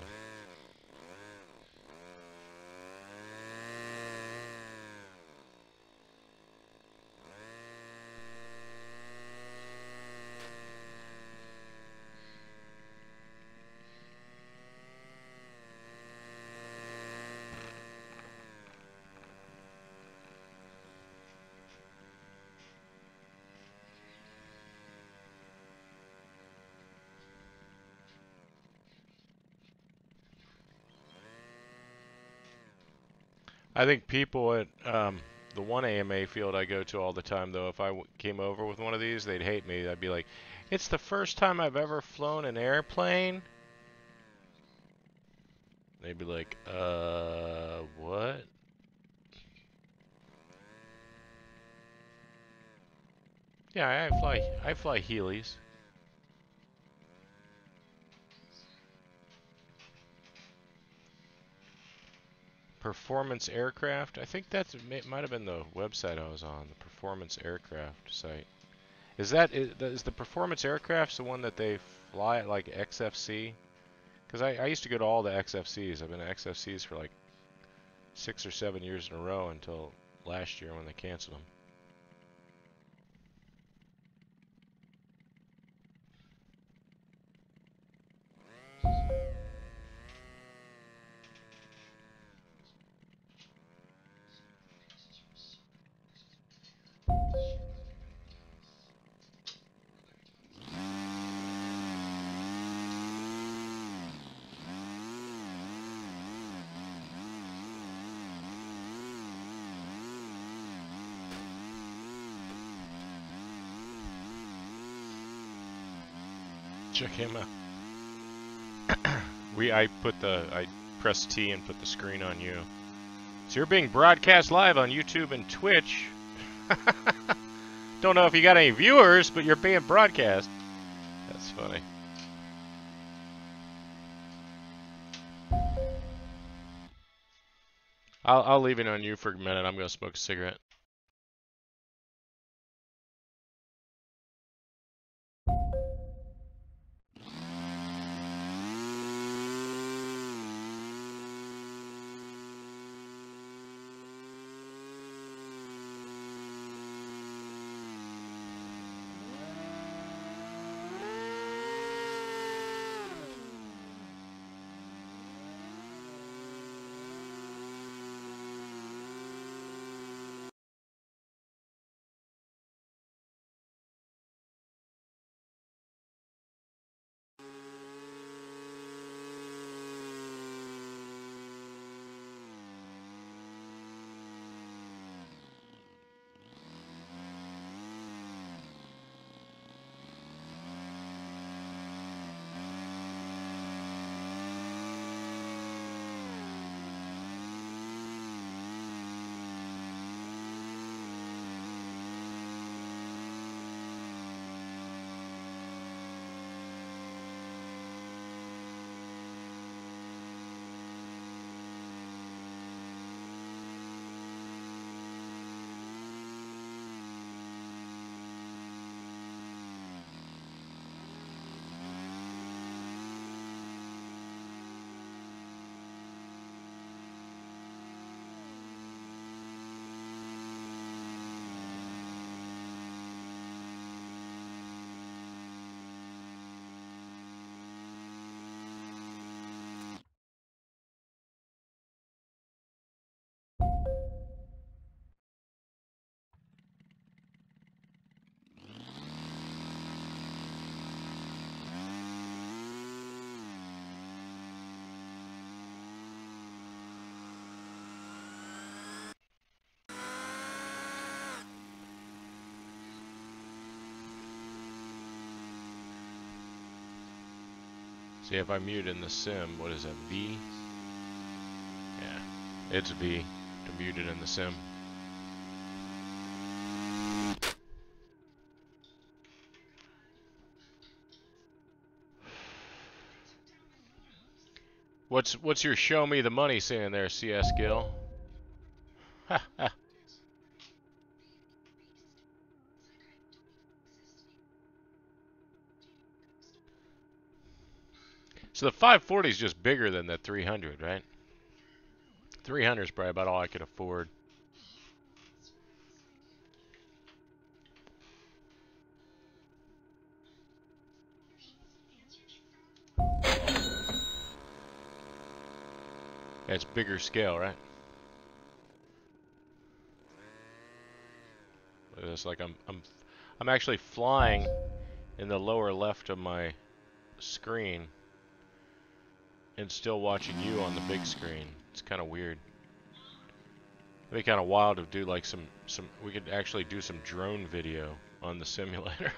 I think people at the one AMA field I go to all the time, though, if I came over with one of these, they'd hate me. I'd be like, it's the first time I've ever flown an airplane. They'd be like, what? Yeah, I fly Helis. Performance aircraft. I think it might have been the website I was on, the performance aircraft site. Is the performance aircraft the one that they fly at like XFC? Because I used to go to all the XFCs. I've been at XFCs for like 6 or 7 years in a row until last year when they canceled them. Check him out. I pressed T and put the screen on you. So you're being broadcast live on YouTube and Twitch. Don't know if you got any viewers, but you're being broadcast. That's funny. I'll leave it on you for a minute. I'm gonna smoke a cigarette. See, if I mute in the sim, what is that, V? Yeah, it's V to mute it in the sim. What's your show me the money saying there, CS Gill? Ha ha. So the 540 is just bigger than the 300, right? 300 is probably about all I could afford. That's bigger scale, right? It's like I'm actually flying in the lower left of my screen and still watching you on the big screen. It's kind of weird. It'd be kind of wild to do like some we could actually do some drone video on the simulator.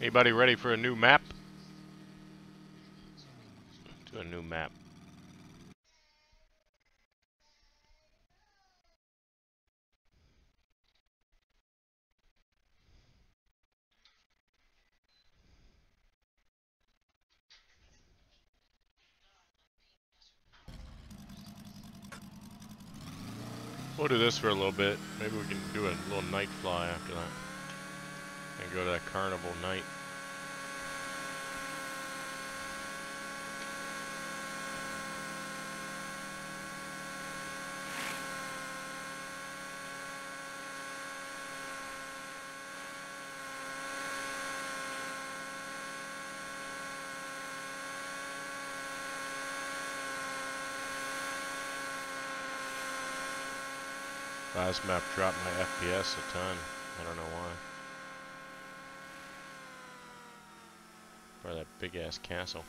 Anybody ready for a new map? To a new map. We'll do this for a little bit. Maybe we can do a little night fly after that. And go to that carnival night. Last map dropped my FPS a ton. I don't know why. Probably that big ass castle.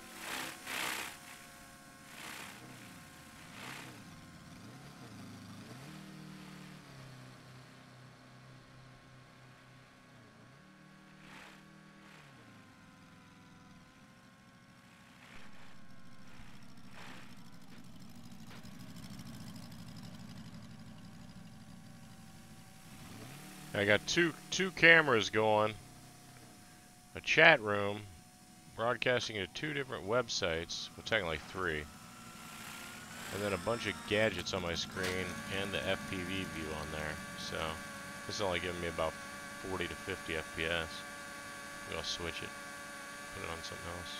I got two cameras going, a chat room, broadcasting to 2 different websites, well technically 3, and then a bunch of gadgets on my screen and the FPV view on there. So this is only giving me about 40 to 50 FPS. Maybe I'll switch it, put it on something else.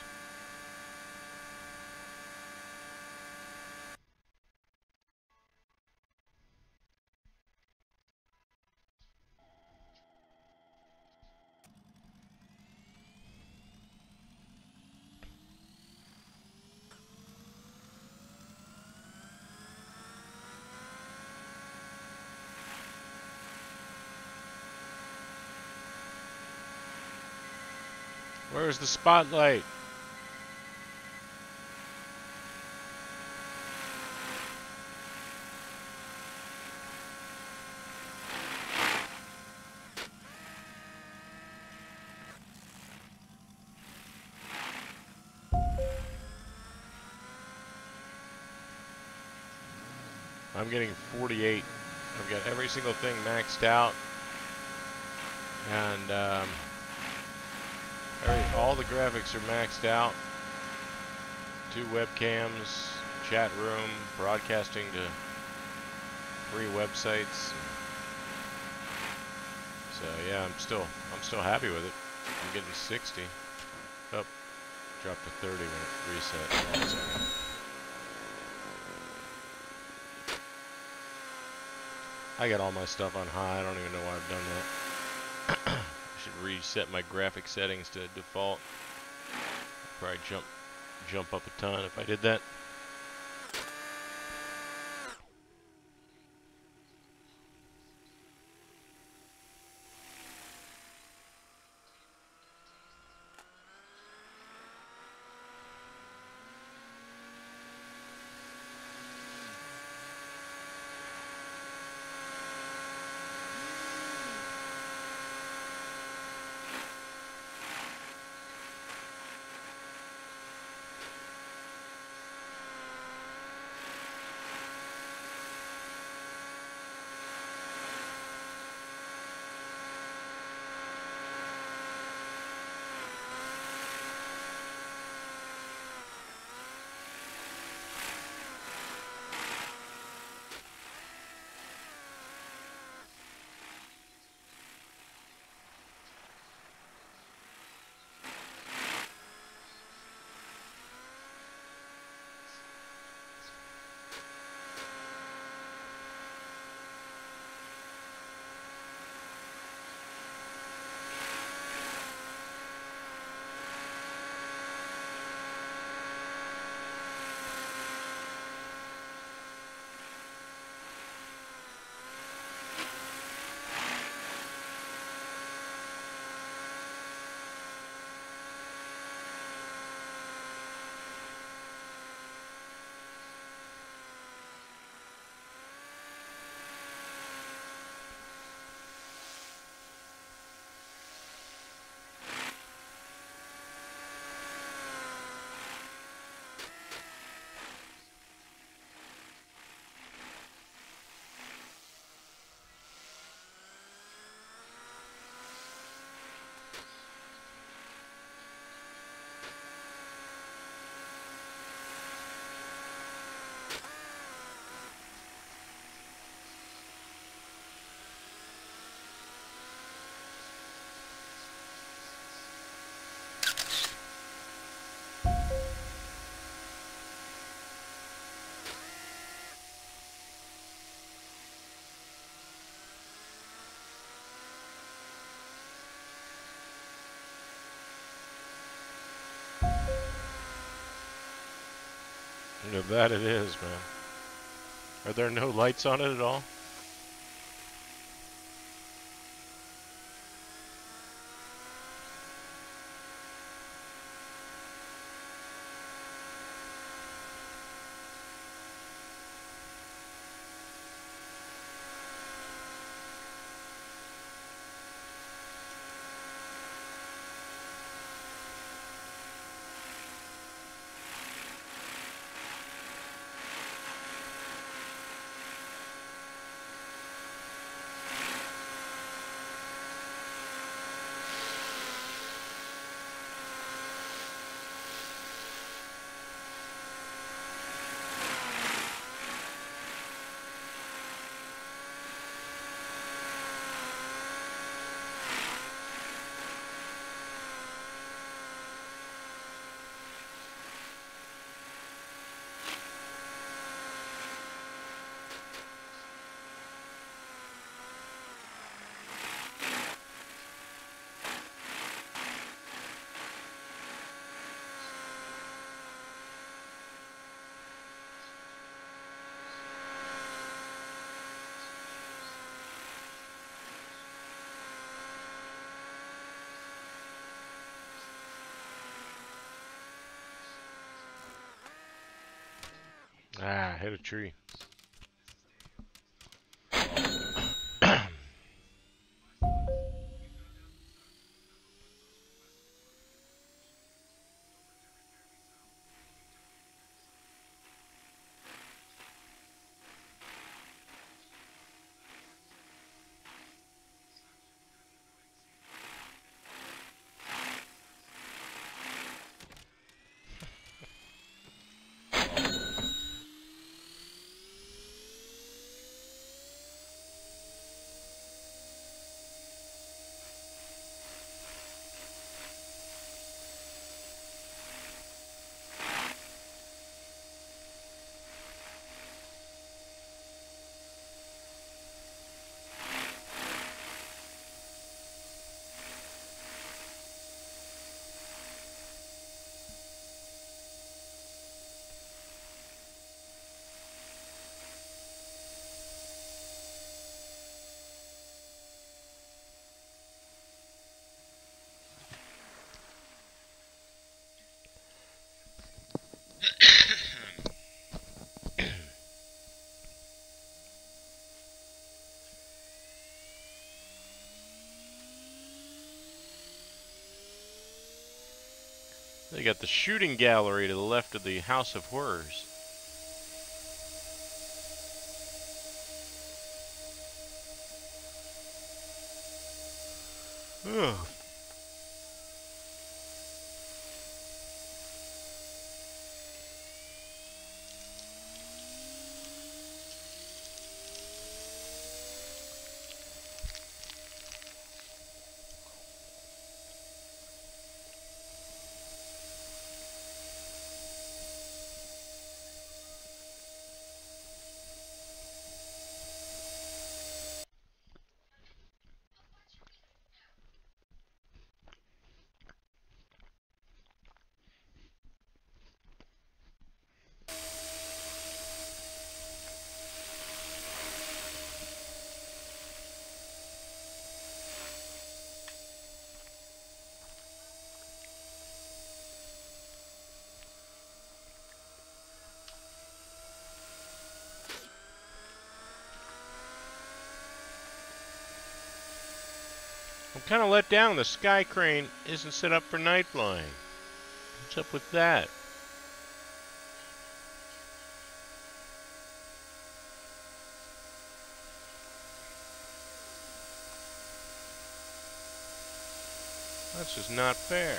Where's the spotlight? I'm getting 48. I've got every single thing maxed out. And all the graphics are maxed out. 2 webcams, chat room, broadcasting to 3 websites. So yeah, I'm still happy with it. I'm getting 60. Oh, dropped to 30 when it reset. I got all my stuff on high. I don't even know why I've done that. I should reset my graphic settings to default. Probably jump up a ton if I did that. You know, that it is, man. Are there no lights on it at all? Ah, hit a tree. They got the shooting gallery to the left of the House of Horrors. Ugh. I'm kind of let down. The sky crane isn't set up for night flying. What's up with that? That's just not fair.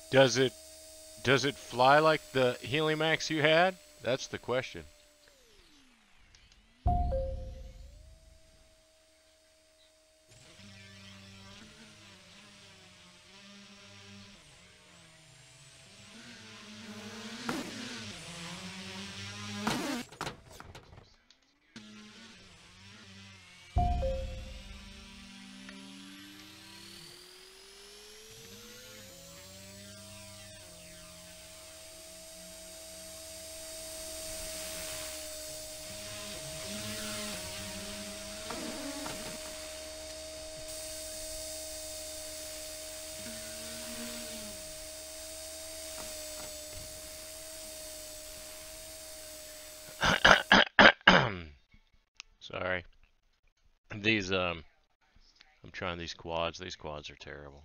Does it fly like the Helimax you had? That's the question. Sorry. These I'm trying these quads. These quads are terrible.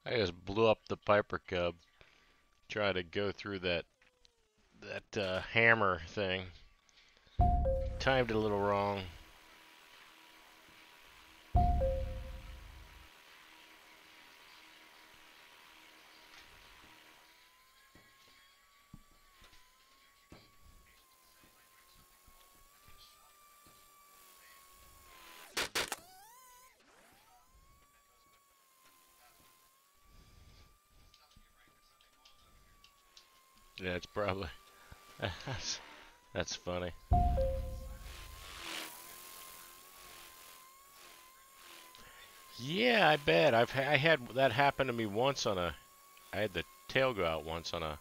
I just blew up the Piper Cub. Try to go through that hammer thing. Timed it a little wrong. Yeah, it's probably that's funny. Yeah, I bet. I had that happen to me once on a. I had the tail go out once on a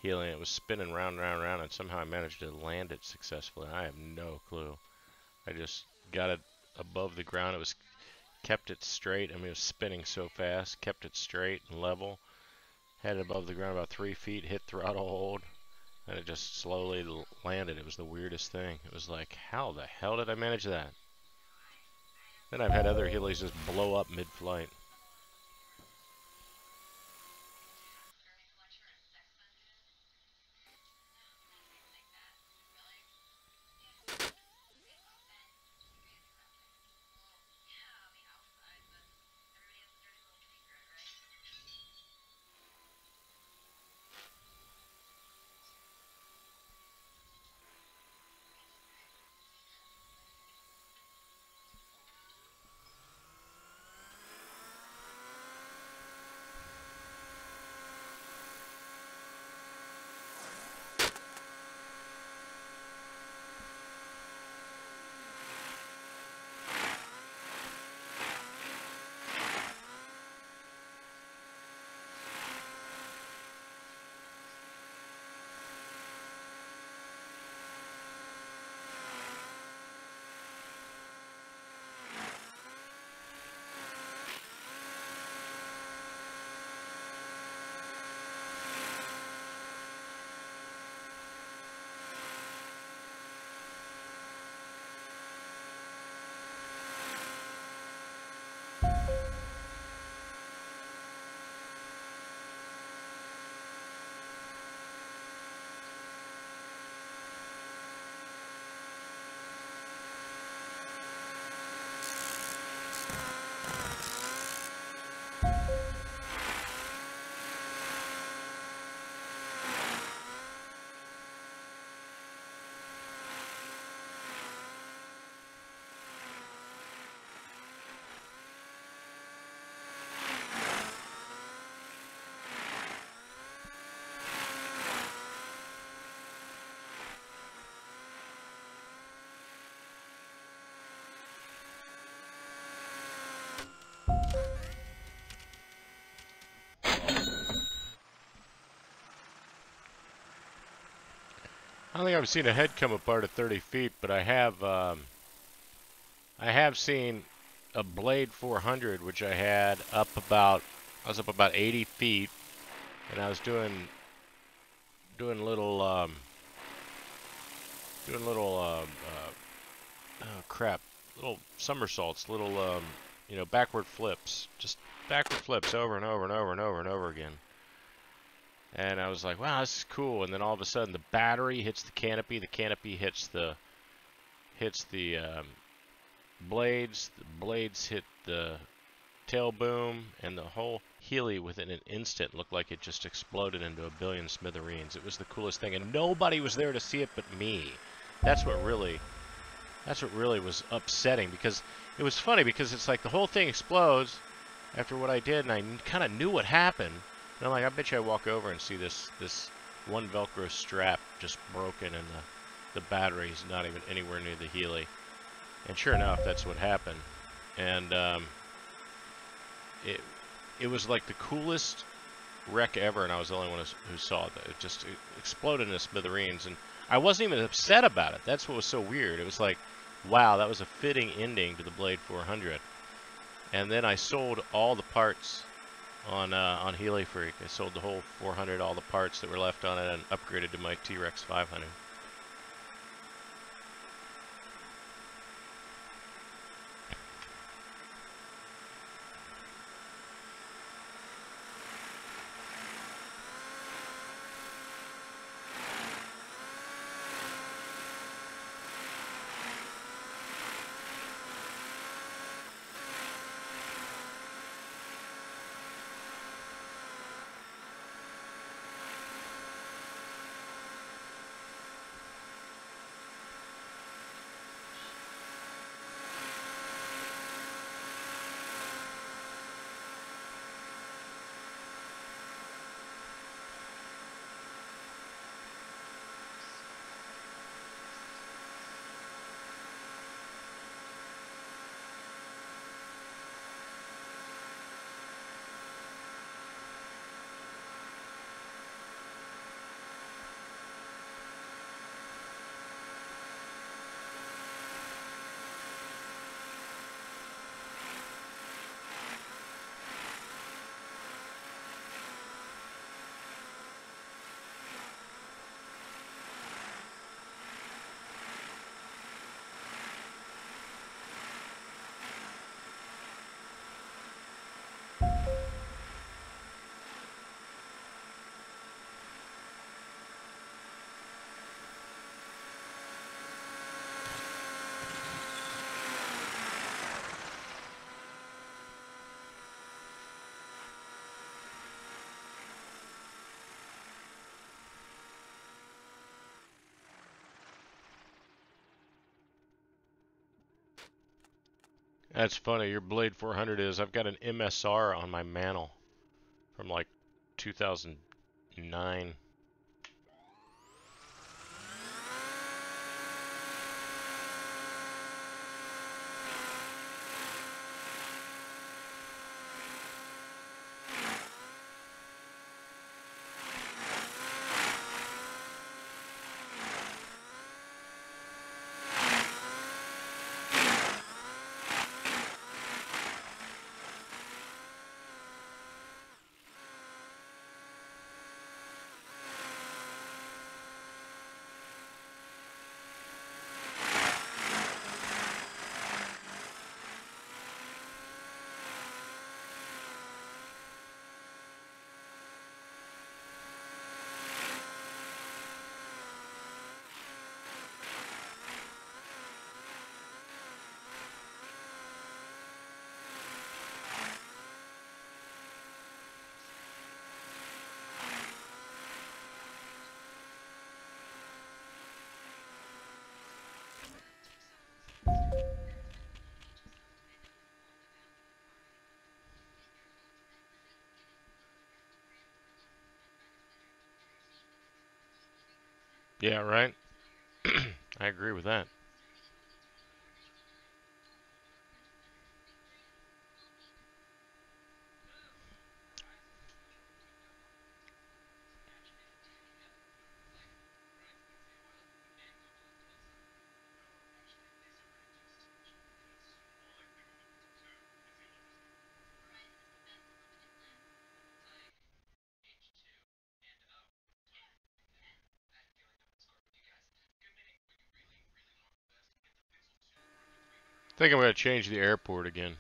Heli. It was spinning round, round, round, and somehow I managed to land it successfully. I have no clue. I just got it above the ground. It was kept it straight. I mean, it was spinning so fast. Kept it straight and level. Had it above the ground about 3 feet. Hit throttle hold, and it just slowly landed. It was the weirdest thing. It was like, how the hell did I manage that? Then I've had other Helis just blow up mid-flight. don't think I've seen a head come apart at 30 feet, but I have seen a Blade 400, which I had I was up about 80 feet, and I was doing little, oh crap, little somersaults, little, you know, backward flips, just backward flips over and over and over and over and over again. And I was like, wow, this is cool. And then all of a sudden, the battery hits the canopy hits the blades hit the tail boom, and the whole Heli within an instant looked like it just exploded into a billion smithereens. It was the coolest thing, and nobody was there to see it but me. That's what really was upsetting, because it was funny, because it's like the whole thing explodes after what I did, and I kind of knew what happened. And I'm like, I bet you I walk over and see this one Velcro strap just broken, and the battery's not even anywhere near the Heli. And sure enough, that's what happened. And it was like the coolest wreck ever, and I was the only one who saw it. It just exploded into smithereens, and I wasn't even upset about it. That's what was so weird. It was like, wow, that was a fitting ending to the Blade 400. And then I sold all the parts on Heli Freak. I sold the whole 400, all the parts that were left on it, and upgraded to my T-Rex 500. That's funny. Your Blade 400 is. I've got an MSR on my mantle from like 2009. Yeah, right? I agree with that. I think I'm going to change the airport again.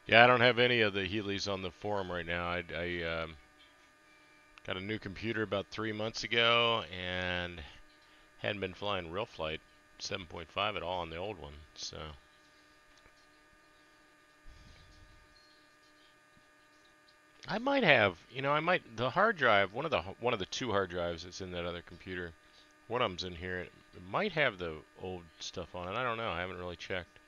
Yeah, I don't have any of the Helis on the forum right now. I got a new computer about 3 months ago and hadn't been flying RealFlight 7.5 at all on the old one. So I might have, I might the hard drive, one of the two hard drives that's in that other computer. One of them's in here. It might have the old stuff on it. I don't know. I haven't really checked.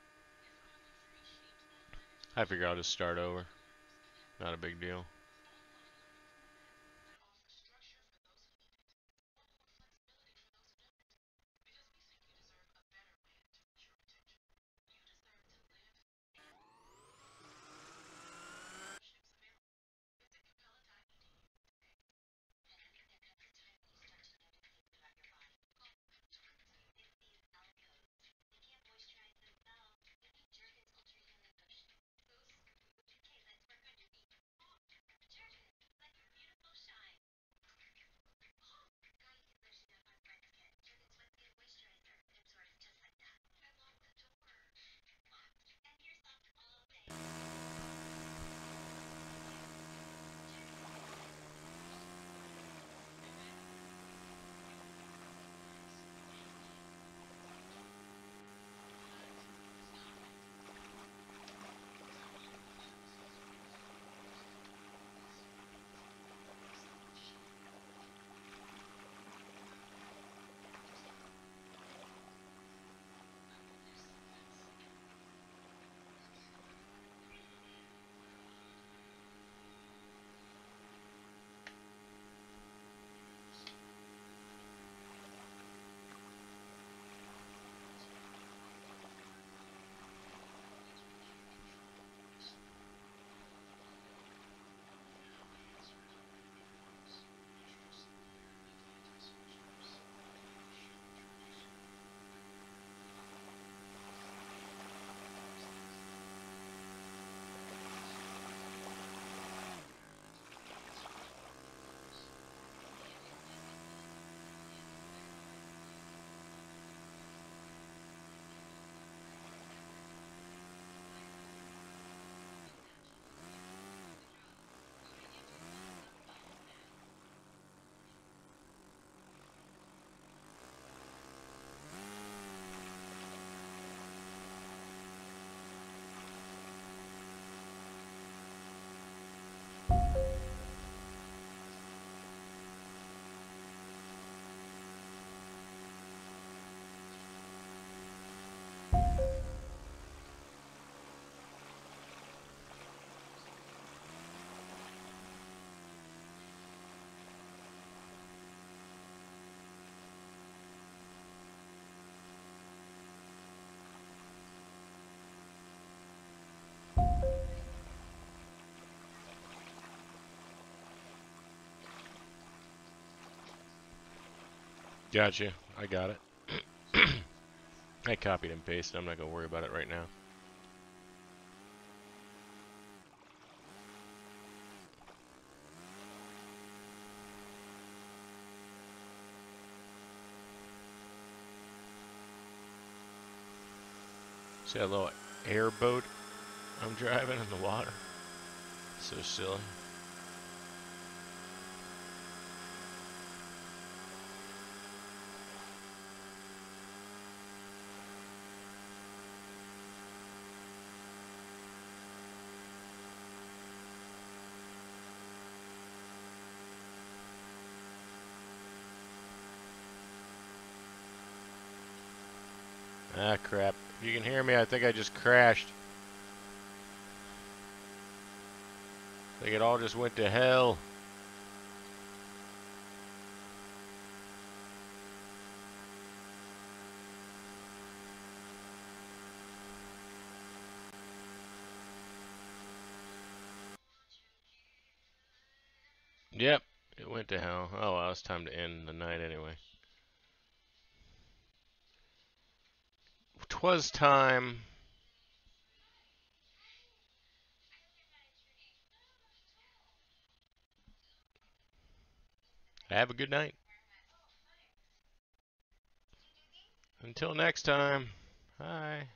I figure I'll just start over. Not a big deal. Gotcha. I got it. I copied and pasted. I'm not going to worry about it right now. See that little airboat I'm driving in the water? So silly. Ah, crap. If you can hear me, I think I just crashed. I think it all just went to hell. Yep, it went to hell. Oh well, it's time to end the night anyway. 'Twas time. Have a good night. Until next time. Bye.